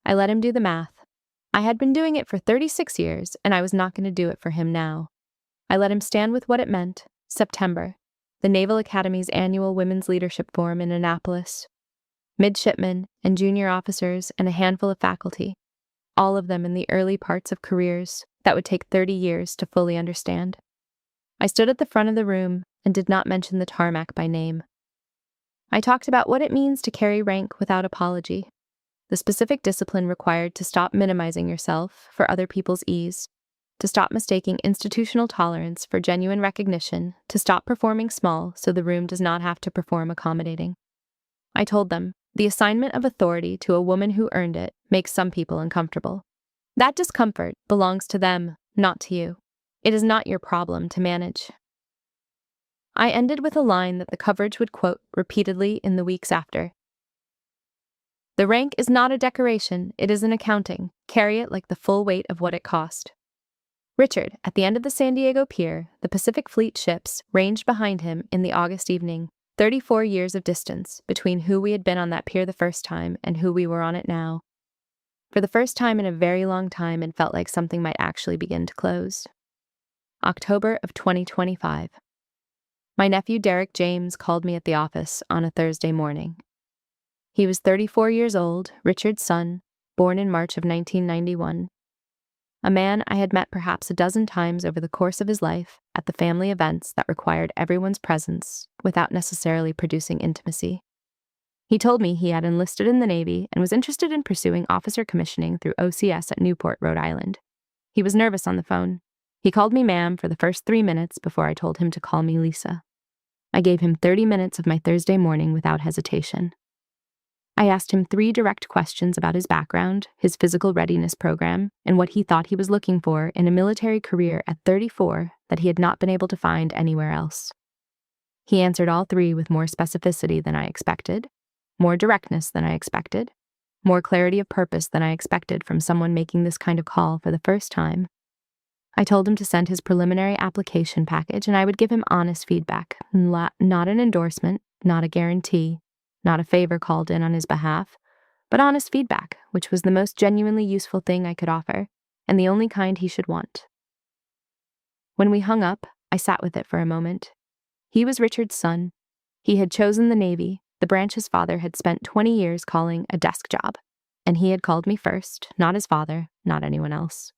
I let him do the math. I had been doing it for 36 years, and I was not going to do it for him now. I let him stand with what it meant. September, the Naval Academy's annual Women's Leadership Forum in Annapolis. Midshipmen and junior officers and a handful of faculty, all of them in the early parts of careers that would take 30 years to fully understand. I stood at the front of the room and did not mention the tarmac by name. I talked about what it means to carry rank without apology, the specific discipline required to stop minimizing yourself for other people's ease, to stop mistaking institutional tolerance for genuine recognition, to stop performing small so the room does not have to perform accommodating. I told them, the assignment of authority to a woman who earned it makes some people uncomfortable. That discomfort belongs to them, not to you. It is not your problem to manage. I ended with a line that the coverage would quote repeatedly in the weeks after. The rank is not a decoration, it is an accounting. Carry it like the full weight of what it cost. Richard, at the end of the San Diego pier, the Pacific Fleet ships ranged behind him in the August evening, 34 years of distance between who we had been on that pier the first time and who we were on it now. For the first time in a very long time, it felt like something might actually begin to close. October of 2025. My nephew Derek James called me at the office on a Thursday morning. He was 34 years old, Richard's son, born in March of 1991. A man I had met perhaps a dozen times over the course of his life at the family events that required everyone's presence without necessarily producing intimacy. He told me he had enlisted in the Navy and was interested in pursuing officer commissioning through OCS at Newport, Rhode Island. He was nervous on the phone. He called me ma'am for the first 3 minutes before I told him to call me Lisa. I gave him 30 minutes of my Thursday morning without hesitation. I asked him 3 direct questions about his background, his physical readiness program, and what he thought he was looking for in a military career at 34 that he had not been able to find anywhere else. He answered all 3 with more specificity than I expected, more directness than I expected, more clarity of purpose than I expected from someone making this kind of call for the first time. I told him to send his preliminary application package and I would give him honest feedback, not an endorsement, not a guarantee, not a favor called in on his behalf, but honest feedback, which was the most genuinely useful thing I could offer, and the only kind he should want. When we hung up, I sat with it for a moment. He was Richard's son. He had chosen the Navy, the branch his father had spent 20 years calling a desk job, and he had called me first, not his father, not anyone else.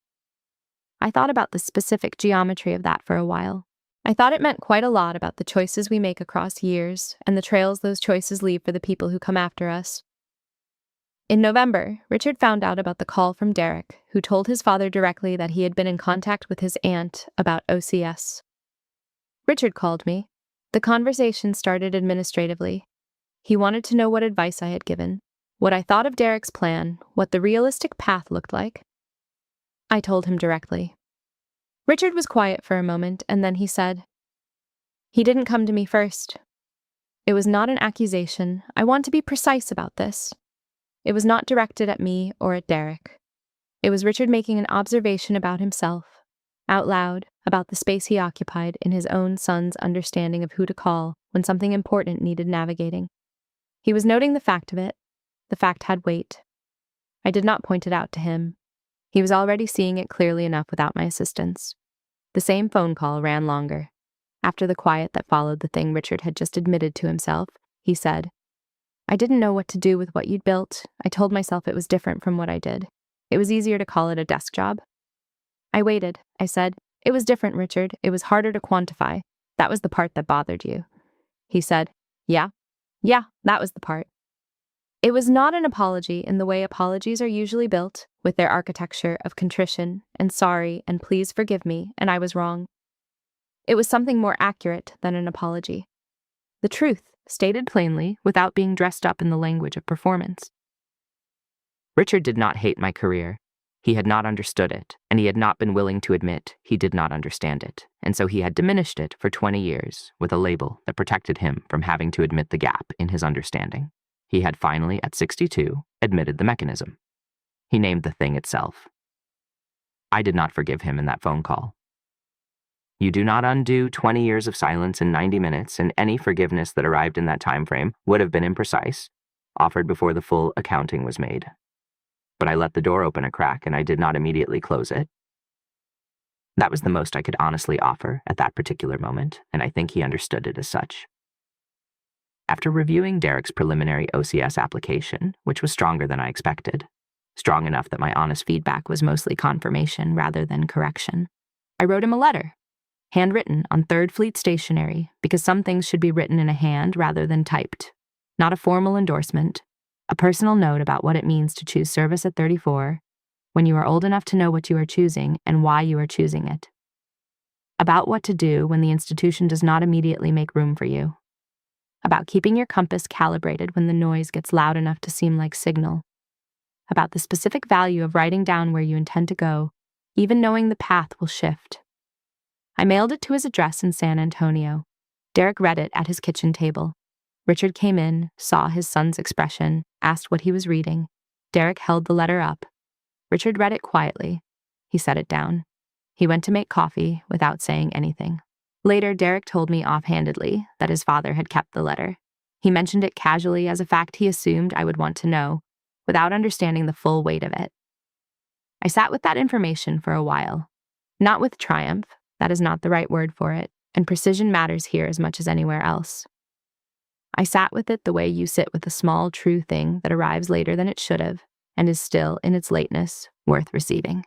I thought about the specific geometry of that for a while. I thought it meant quite a lot about the choices we make across years and the trails those choices leave for the people who come after us. In November, Richard found out about the call from Derek, who told his father directly that he had been in contact with his aunt about OCS. Richard called me. The conversation started administratively. He wanted to know what advice I had given, what I thought of Derek's plan, what the realistic path looked like. I told him directly. Richard was quiet for a moment, and then he said, "He didn't come to me first. It was not an accusation. I want to be precise about this. It was not directed at me or at Derek. It was Richard making an observation about himself, out loud, about the space he occupied in his own son's understanding of who to call when something important needed navigating. He was noting the fact of it. The fact had weight. I did not point it out to him. He was already seeing it clearly enough without my assistance. The same phone call ran longer. After the quiet that followed the thing Richard had just admitted to himself, he said, "I didn't know what to do with what you'd built. I told myself it was different from what I did. It was easier to call it a desk job." I waited. I said, "It was different, Richard. It was harder to quantify. That was the part that bothered you." He said, Yeah, that was the part." It was not an apology in the way apologies are usually built, with their architecture of contrition and sorry and please forgive me, and I was wrong. It was something more accurate than an apology. The truth, stated plainly, without being dressed up in the language of performance. Richard did not hate my career. He had not understood it, and he had not been willing to admit he did not understand it, and so he had diminished it for 20 years with a label that protected him from having to admit the gap in his understanding. He had finally, at 62, admitted the mechanism. He named the thing itself. I did not forgive him in that phone call. You do not undo 20 years of silence in 90 minutes, and any forgiveness that arrived in that time frame would have been imprecise, offered before the full accounting was made. But I let the door open a crack, and I did not immediately close it. That was the most I could honestly offer at that particular moment, and I think he understood it as such. After reviewing Derek's preliminary OCS application, which was stronger than I expected, strong enough that my honest feedback was mostly confirmation rather than correction, I wrote him a letter, handwritten on 3rd Fleet stationery, because some things should be written in a hand rather than typed. Not a formal endorsement, a personal note about what it means to choose service at 34, when you are old enough to know what you are choosing and why you are choosing it. About what to do when the institution does not immediately make room for you. About keeping your compass calibrated when the noise gets loud enough to seem like signal. About the specific value of writing down where you intend to go, even knowing the path will shift. I mailed it to his address in San Antonio. Derek read it at his kitchen table. Richard came in, saw his son's expression, asked what he was reading. Derek held the letter up. Richard read it quietly. He set it down. He went to make coffee without saying anything. Later, Derek told me offhandedly that his father had kept the letter. He mentioned it casually as a fact he assumed I would want to know, without understanding the full weight of it. I sat with that information for a while. Not with triumph, that is not the right word for it, and precision matters here as much as anywhere else. I sat with it the way you sit with a small, true thing that arrives later than it should have, and is still, in its lateness, worth receiving.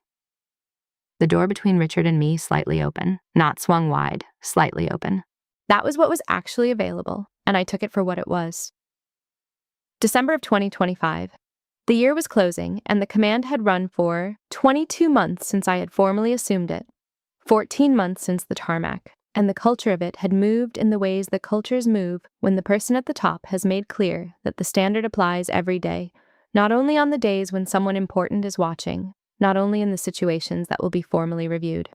The door between Richard and me slightly open, not swung wide, slightly open. That was what was actually available, and I took it for what it was. December of 2025. The year was closing, and the command had run for 22 months since I had formally assumed it, 14 months since the tarmac, and the culture of it had moved in the ways that cultures move when the person at the top has made clear that the standard applies every day, not only on the days when someone important is watching, not only in the situations that will be formally reviewed.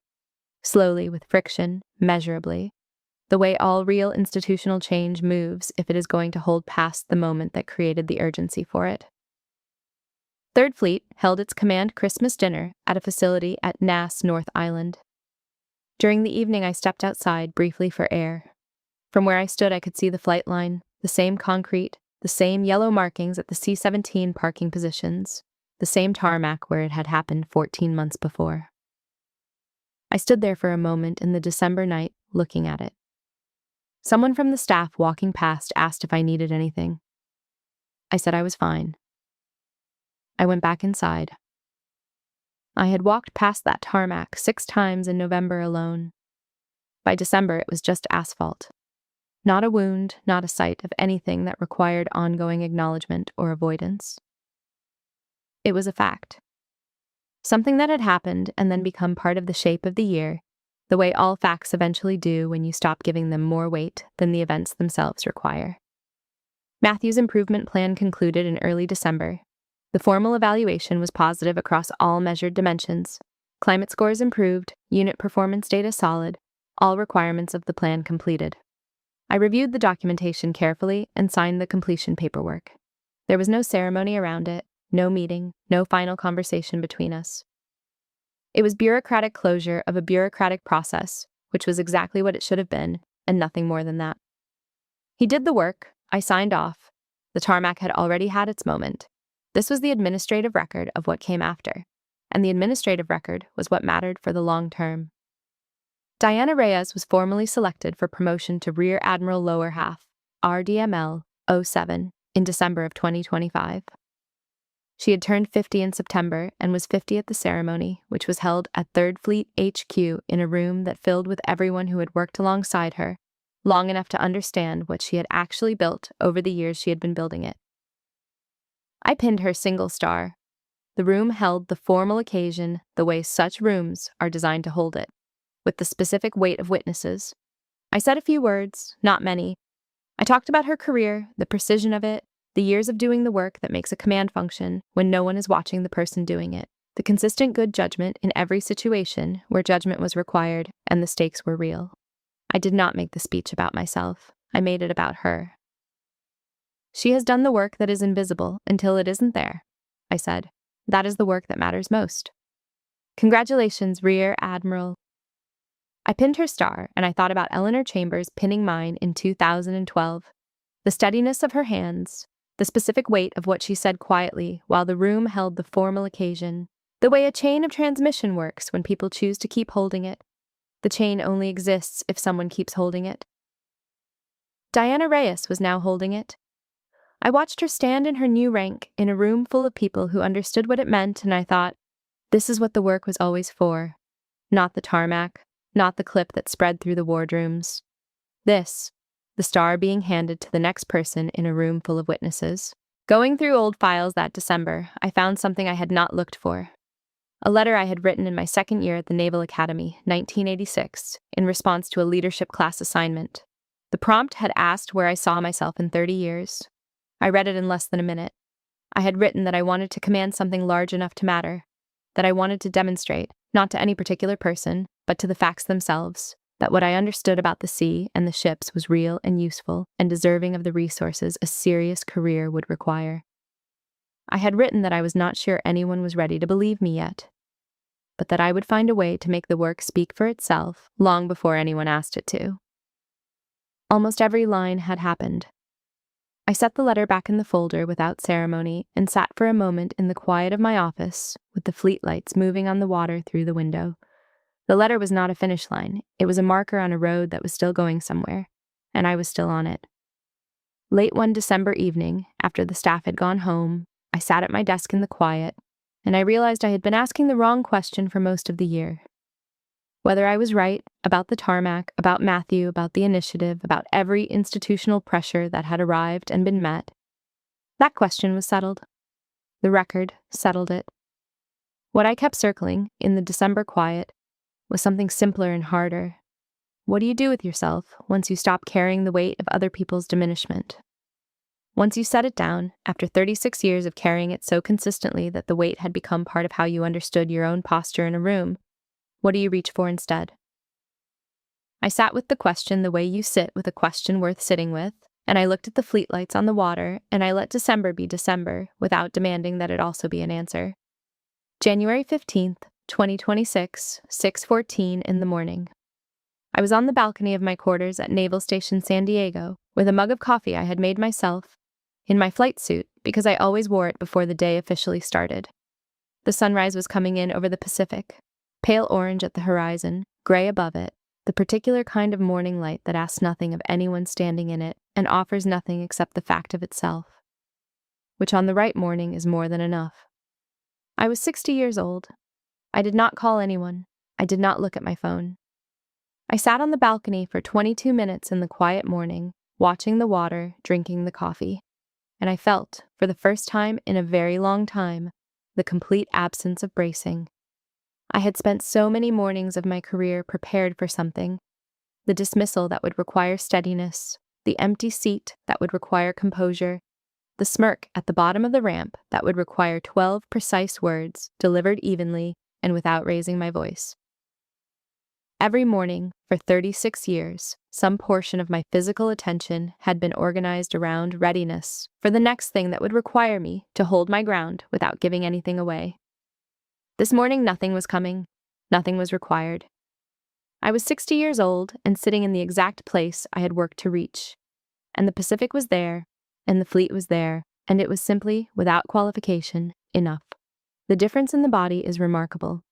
Slowly, with friction, measurably, the way all real institutional change moves if it is going to hold past the moment that created the urgency for it. Third Fleet held its command Christmas dinner at a facility at Nass, North Island. During the evening, I stepped outside briefly for air. From where I stood, I could see the flight line, the same concrete, the same yellow markings at the C-17 parking positions, the same tarmac where it had happened 14 months before. I stood there for a moment in the December night, looking at it. Someone from the staff walking past asked if I needed anything. I said I was fine. I went back inside. I had walked past that tarmac 6 times in November alone. By December, it was just asphalt. Not a wound, not a sight of anything that required ongoing acknowledgement or avoidance. It was a fact. Something that had happened and then become part of the shape of the year, the way all facts eventually do when you stop giving them more weight than the events themselves require. Matthew's improvement plan concluded in early December. The formal evaluation was positive across all measured dimensions. Climate scores improved, unit performance data solid, all requirements of the plan completed. I reviewed the documentation carefully and signed the completion paperwork. There was no ceremony around it, no meeting, no final conversation between us. It was bureaucratic closure of a bureaucratic process, which was exactly what it should have been, and nothing more than that. He did the work, I signed off. The tarmac had already had its moment. This was the administrative record of what came after, and the administrative record was what mattered for the long term. Diana Reyes was formally selected for promotion to Rear Admiral Lower Half, RDML 07, in December of 2025. She had turned 50 in September and was 50 at the ceremony, which was held at Third Fleet HQ in a room that filled with everyone who had worked alongside her, long enough to understand what she had actually built over the years she had been building it. I pinned her single star. The room held the formal occasion the way such rooms are designed to hold it, with the specific weight of witnesses. I said a few words, not many. I talked about her career, the precision of it, the years of doing the work that makes a command function when no one is watching the person doing it, the consistent good judgment in every situation where judgment was required and the stakes were real. I did not make the speech about myself. I made it about her. She has done the work that is invisible until it isn't there, I said. That is the work that matters most. Congratulations, Rear Admiral. I pinned her star, and I thought about Eleanor Chambers pinning mine in 2012. The steadiness of her hands, the specific weight of what she said quietly while the room held the formal occasion, the way a chain of transmission works when people choose to keep holding it. The chain only exists if someone keeps holding it. Diana Reyes was now holding it. I watched her stand in her new rank in a room full of people who understood what it meant, and I thought, this is what the work was always for. Not the tarmac, not the clip that spread through the wardrooms. This, the star being handed to the next person in a room full of witnesses. Going through old files that December, I found something I had not looked for. A letter I had written in my second year at the Naval Academy, 1986, in response to a leadership class assignment. The prompt had asked where I saw myself in 30 years. I read it in less than a minute. I had written that I wanted to command something large enough to matter, that I wanted to demonstrate, not to any particular person, but to the facts themselves, that what I understood about the sea and the ships was real and useful and deserving of the resources a serious career would require. I had written that I was not sure anyone was ready to believe me yet, but that I would find a way to make the work speak for itself long before anyone asked it to. Almost every line had happened. I set the letter back in the folder without ceremony and sat for a moment in the quiet of my office with the fleet lights moving on the water through the window. The letter was not a finish line. It was a marker on a road that was still going somewhere, and I was still on it. Late one December evening, after the staff had gone home, I sat at my desk in the quiet, and I realized I had been asking the wrong question for most of the year. Whether I was right about the tarmac, about Matthew, about the initiative, about every institutional pressure that had arrived and been met, That question was settled. The record settled it. What I kept circling in the December quiet was something simpler and harder. What do you do with yourself once you stop carrying the weight of other people's diminishment? Once you set it down, after 36 years of carrying it so consistently that the weight had become part of how you understood your own posture in a room, what do you reach for instead? I sat with the question the way you sit with a question worth sitting with, and I looked at the fleet lights on the water, and I let December be December without demanding that it also be an answer. January 15th, 2026, 6:14 in the morning. I was on the balcony of my quarters at Naval Station San Diego with a mug of coffee I had made myself, in my flight suit because I always wore it before the day officially started. The sunrise was coming in over the Pacific, pale orange at the horizon, gray above it, the particular kind of morning light that asks nothing of anyone standing in it and offers nothing except the fact of itself, which on the right morning is more than enough. I was 60 years old. I did not call anyone. I did not look at my phone. I sat on the balcony for 22 minutes in the quiet morning, watching the water, drinking the coffee, and I felt, for the first time in a very long time, the complete absence of bracing. I had spent so many mornings of my career prepared for something, the dismissal that would require steadiness, the empty seat that would require composure, the smirk at the bottom of the ramp that would require 12 precise words delivered evenly and without raising my voice. Every morning, for 36 years, some portion of my physical attention had been organized around readiness for the next thing that would require me to hold my ground without giving anything away. This morning, nothing was coming. Nothing was required. I was 60 years old and sitting in the exact place I had worked to reach. And the Pacific was there, and the fleet was there, and it was simply, without qualification, enough. The difference in the body is remarkable.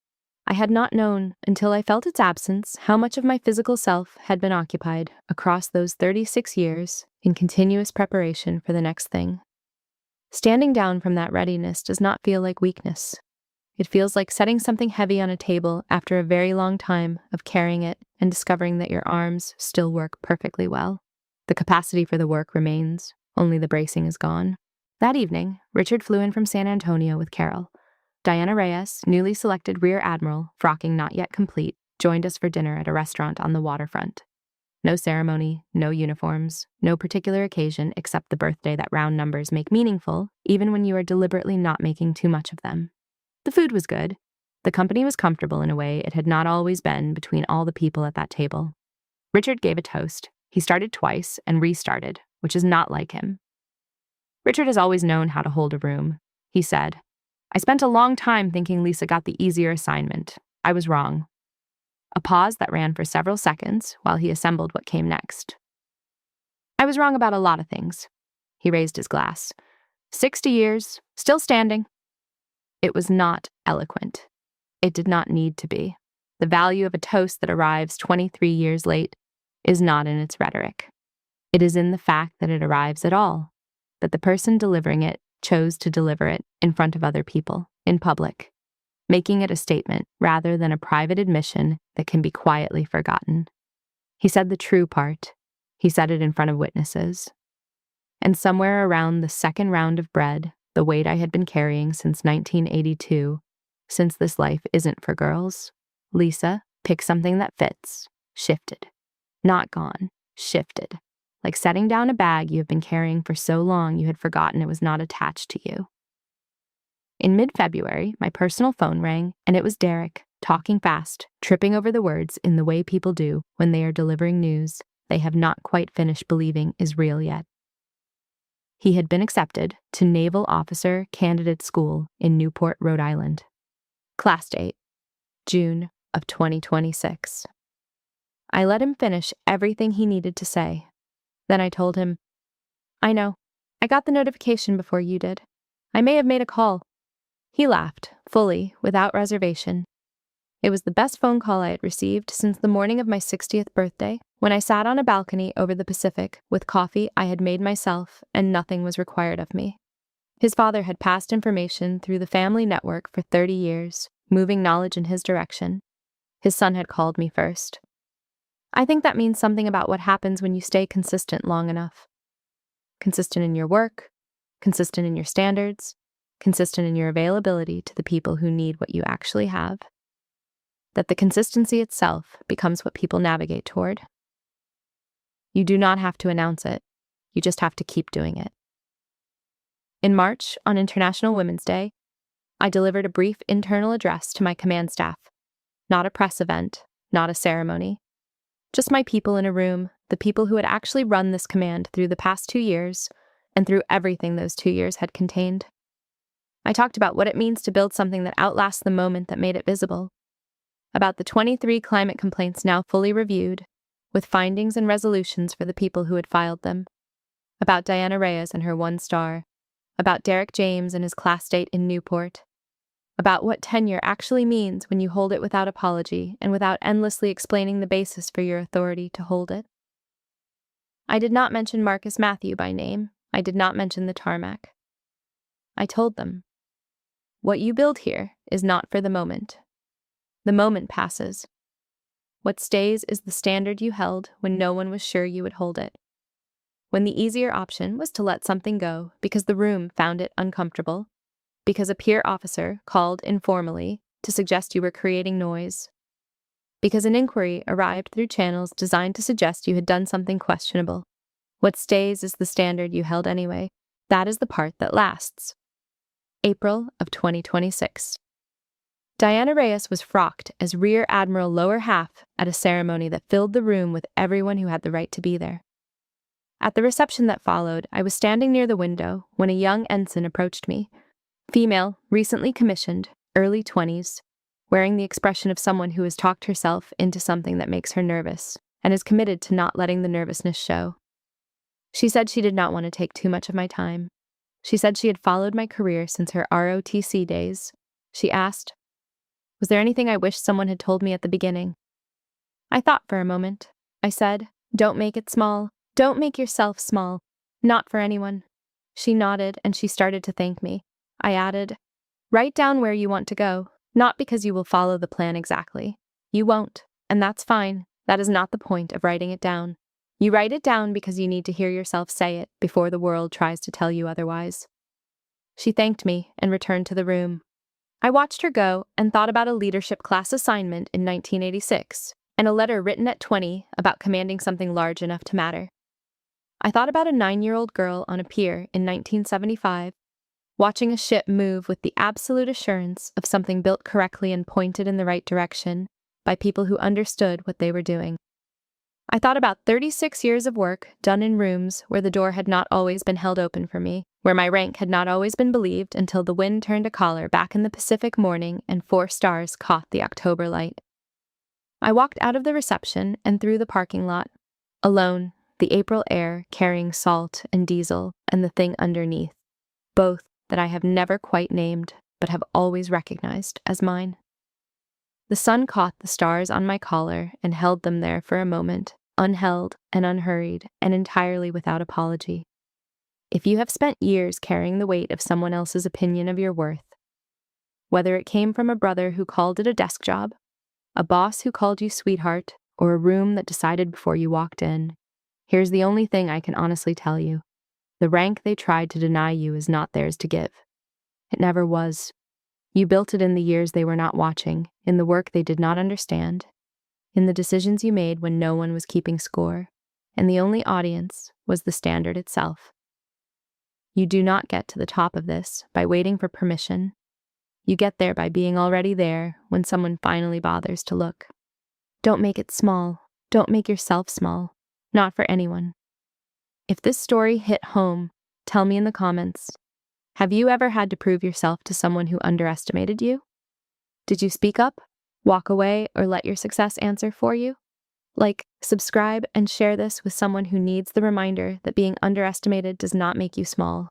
I had not known, until I felt its absence, how much of my physical self had been occupied, across those 36 years, in continuous preparation for the next thing. Standing down from that readiness does not feel like weakness. It feels like setting something heavy on a table after a very long time of carrying it and discovering that your arms still work perfectly well. The capacity for the work remains, only the bracing is gone. That evening, Richard flew in from San Antonio with Carol. Diana Reyes, newly selected Rear Admiral, frocking not yet complete, joined us for dinner at a restaurant on the waterfront. No ceremony, no uniforms, no particular occasion except the birthday that round numbers make meaningful, even when you are deliberately not making too much of them. The food was good. The company was comfortable in a way it had not always been between all the people at that table. Richard gave a toast. He started twice and restarted, which is not like him. Richard has always known how to hold a room. He said, "I spent a long time thinking Lisa got the easier assignment. I was wrong." A pause that ran for several seconds while he assembled what came next. "I was wrong about a lot of things." He raised his glass. 60 years, still standing. It was not eloquent. It did not need to be. The value of a toast that arrives 23 years late is not in its rhetoric. It is in the fact that it arrives at all, that the person delivering it chose to deliver it in front of other people, in public, making it a statement rather than a private admission that can be quietly forgotten. He said the true part. He said it in front of witnesses. And somewhere around the second round of bread, the weight I had been carrying since 1982, since this life isn't for girls, Lisa, pick something that fits, shifted. Not gone, shifted. Like setting down a bag you have been carrying for so long you had forgotten it was not attached to you. In mid-February, my personal phone rang, and it was Derek, talking fast, tripping over the words in the way people do when they are delivering news they have not quite finished believing is real yet. He had been accepted to Naval Officer Candidate School in Newport, Rhode Island. Class date, June of 2026. I let him finish everything he needed to say. Then I told him, "I know. I got the notification before you did. I may have made a call." He laughed, fully, without reservation. It was the best phone call I had received since the morning of my 60th birthday, when I sat on a balcony over the Pacific with coffee I had made myself and nothing was required of me. His father had passed information through the family network for 30 years, moving knowledge in his direction. His son had called me first. I think that means something about what happens when you stay consistent long enough. Consistent in your work, consistent in your standards, consistent in your availability to the people who need what you actually have, that the consistency itself becomes what people navigate toward. You do not have to announce it. You just have to keep doing it. In March, on International Women's Day, I delivered a brief internal address to my command staff. Not a press event, not a ceremony. Just my people in a room, the people who had actually run this command through the past 2 years and through everything those 2 years had contained. I talked about what it means to build something that outlasts the moment that made it visible. About the 23 climate complaints now fully reviewed, with findings and resolutions for the people who had filed them. About Diana Reyes and her 1 star. About Derek James and his class date in Newport. About what tenure actually means when you hold it without apology and without endlessly explaining the basis for your authority to hold it. I did not mention Marcus Matthew by name. I did not mention the tarmac. I told them, what you build here is not for the moment. The moment passes. What stays is the standard you held when no one was sure you would hold it. When the easier option was to let something go because the room found it uncomfortable, because a peer officer called informally to suggest you were creating noise, because an inquiry arrived through channels designed to suggest you had done something questionable. What stays is the standard you held anyway. That is the part that lasts. April of 2026. Diana Reyes was frocked as Rear Admiral lower half at a ceremony that filled the room with everyone who had the right to be there. At the reception that followed, I was standing near the window when a young ensign approached me. Female, recently commissioned, early 20s, wearing the expression of someone who has talked herself into something that makes her nervous and is committed to not letting the nervousness show. She said she did not want to take too much of my time. She said she had followed my career since her ROTC days. She asked, was there anything I wished someone had told me at the beginning? I thought for a moment. I said, don't make it small. Don't make yourself small. Not for anyone. She nodded and she started to thank me. I added, write down where you want to go, not because you will follow the plan exactly. You won't, and that's fine. That is not the point of writing it down. You write it down because you need to hear yourself say it before the world tries to tell you otherwise. She thanked me and returned to the room. I watched her go and thought about a leadership class assignment in 1986 and a letter written at 20 about commanding something large enough to matter. I thought about a 9-year-old girl on a pier in 1975, watching a ship move with the absolute assurance of something built correctly and pointed in the right direction by people who understood what they were doing. I thought about 36 years of work done in rooms where the door had not always been held open for me, where my rank had not always been believed until the wind turned a collar back in the Pacific morning and 4 stars caught the October light. I walked out of the reception and through the parking lot, alone, the April air carrying salt and diesel and the thing underneath, both that I have never quite named but have always recognized as mine. The sun caught the stars on my collar and held them there for a moment, unheld and unhurried and entirely without apology. If you have spent years carrying the weight of someone else's opinion of your worth, whether it came from a brother who called it a desk job, a boss who called you sweetheart, or a room that decided before you walked in, here's the only thing I can honestly tell you. The rank they tried to deny you is not theirs to give. It never was. You built it in the years they were not watching, in the work they did not understand, in the decisions you made when no one was keeping score, and the only audience was the standard itself. You do not get to the top of this by waiting for permission. You get there by being already there when someone finally bothers to look. Don't make it small. Don't make yourself small. Not for anyone. If this story hit home, tell me in the comments. Have you ever had to prove yourself to someone who underestimated you? Did you speak up, walk away, or let your success answer for you? Like, subscribe, and share this with someone who needs the reminder that being underestimated does not make you small.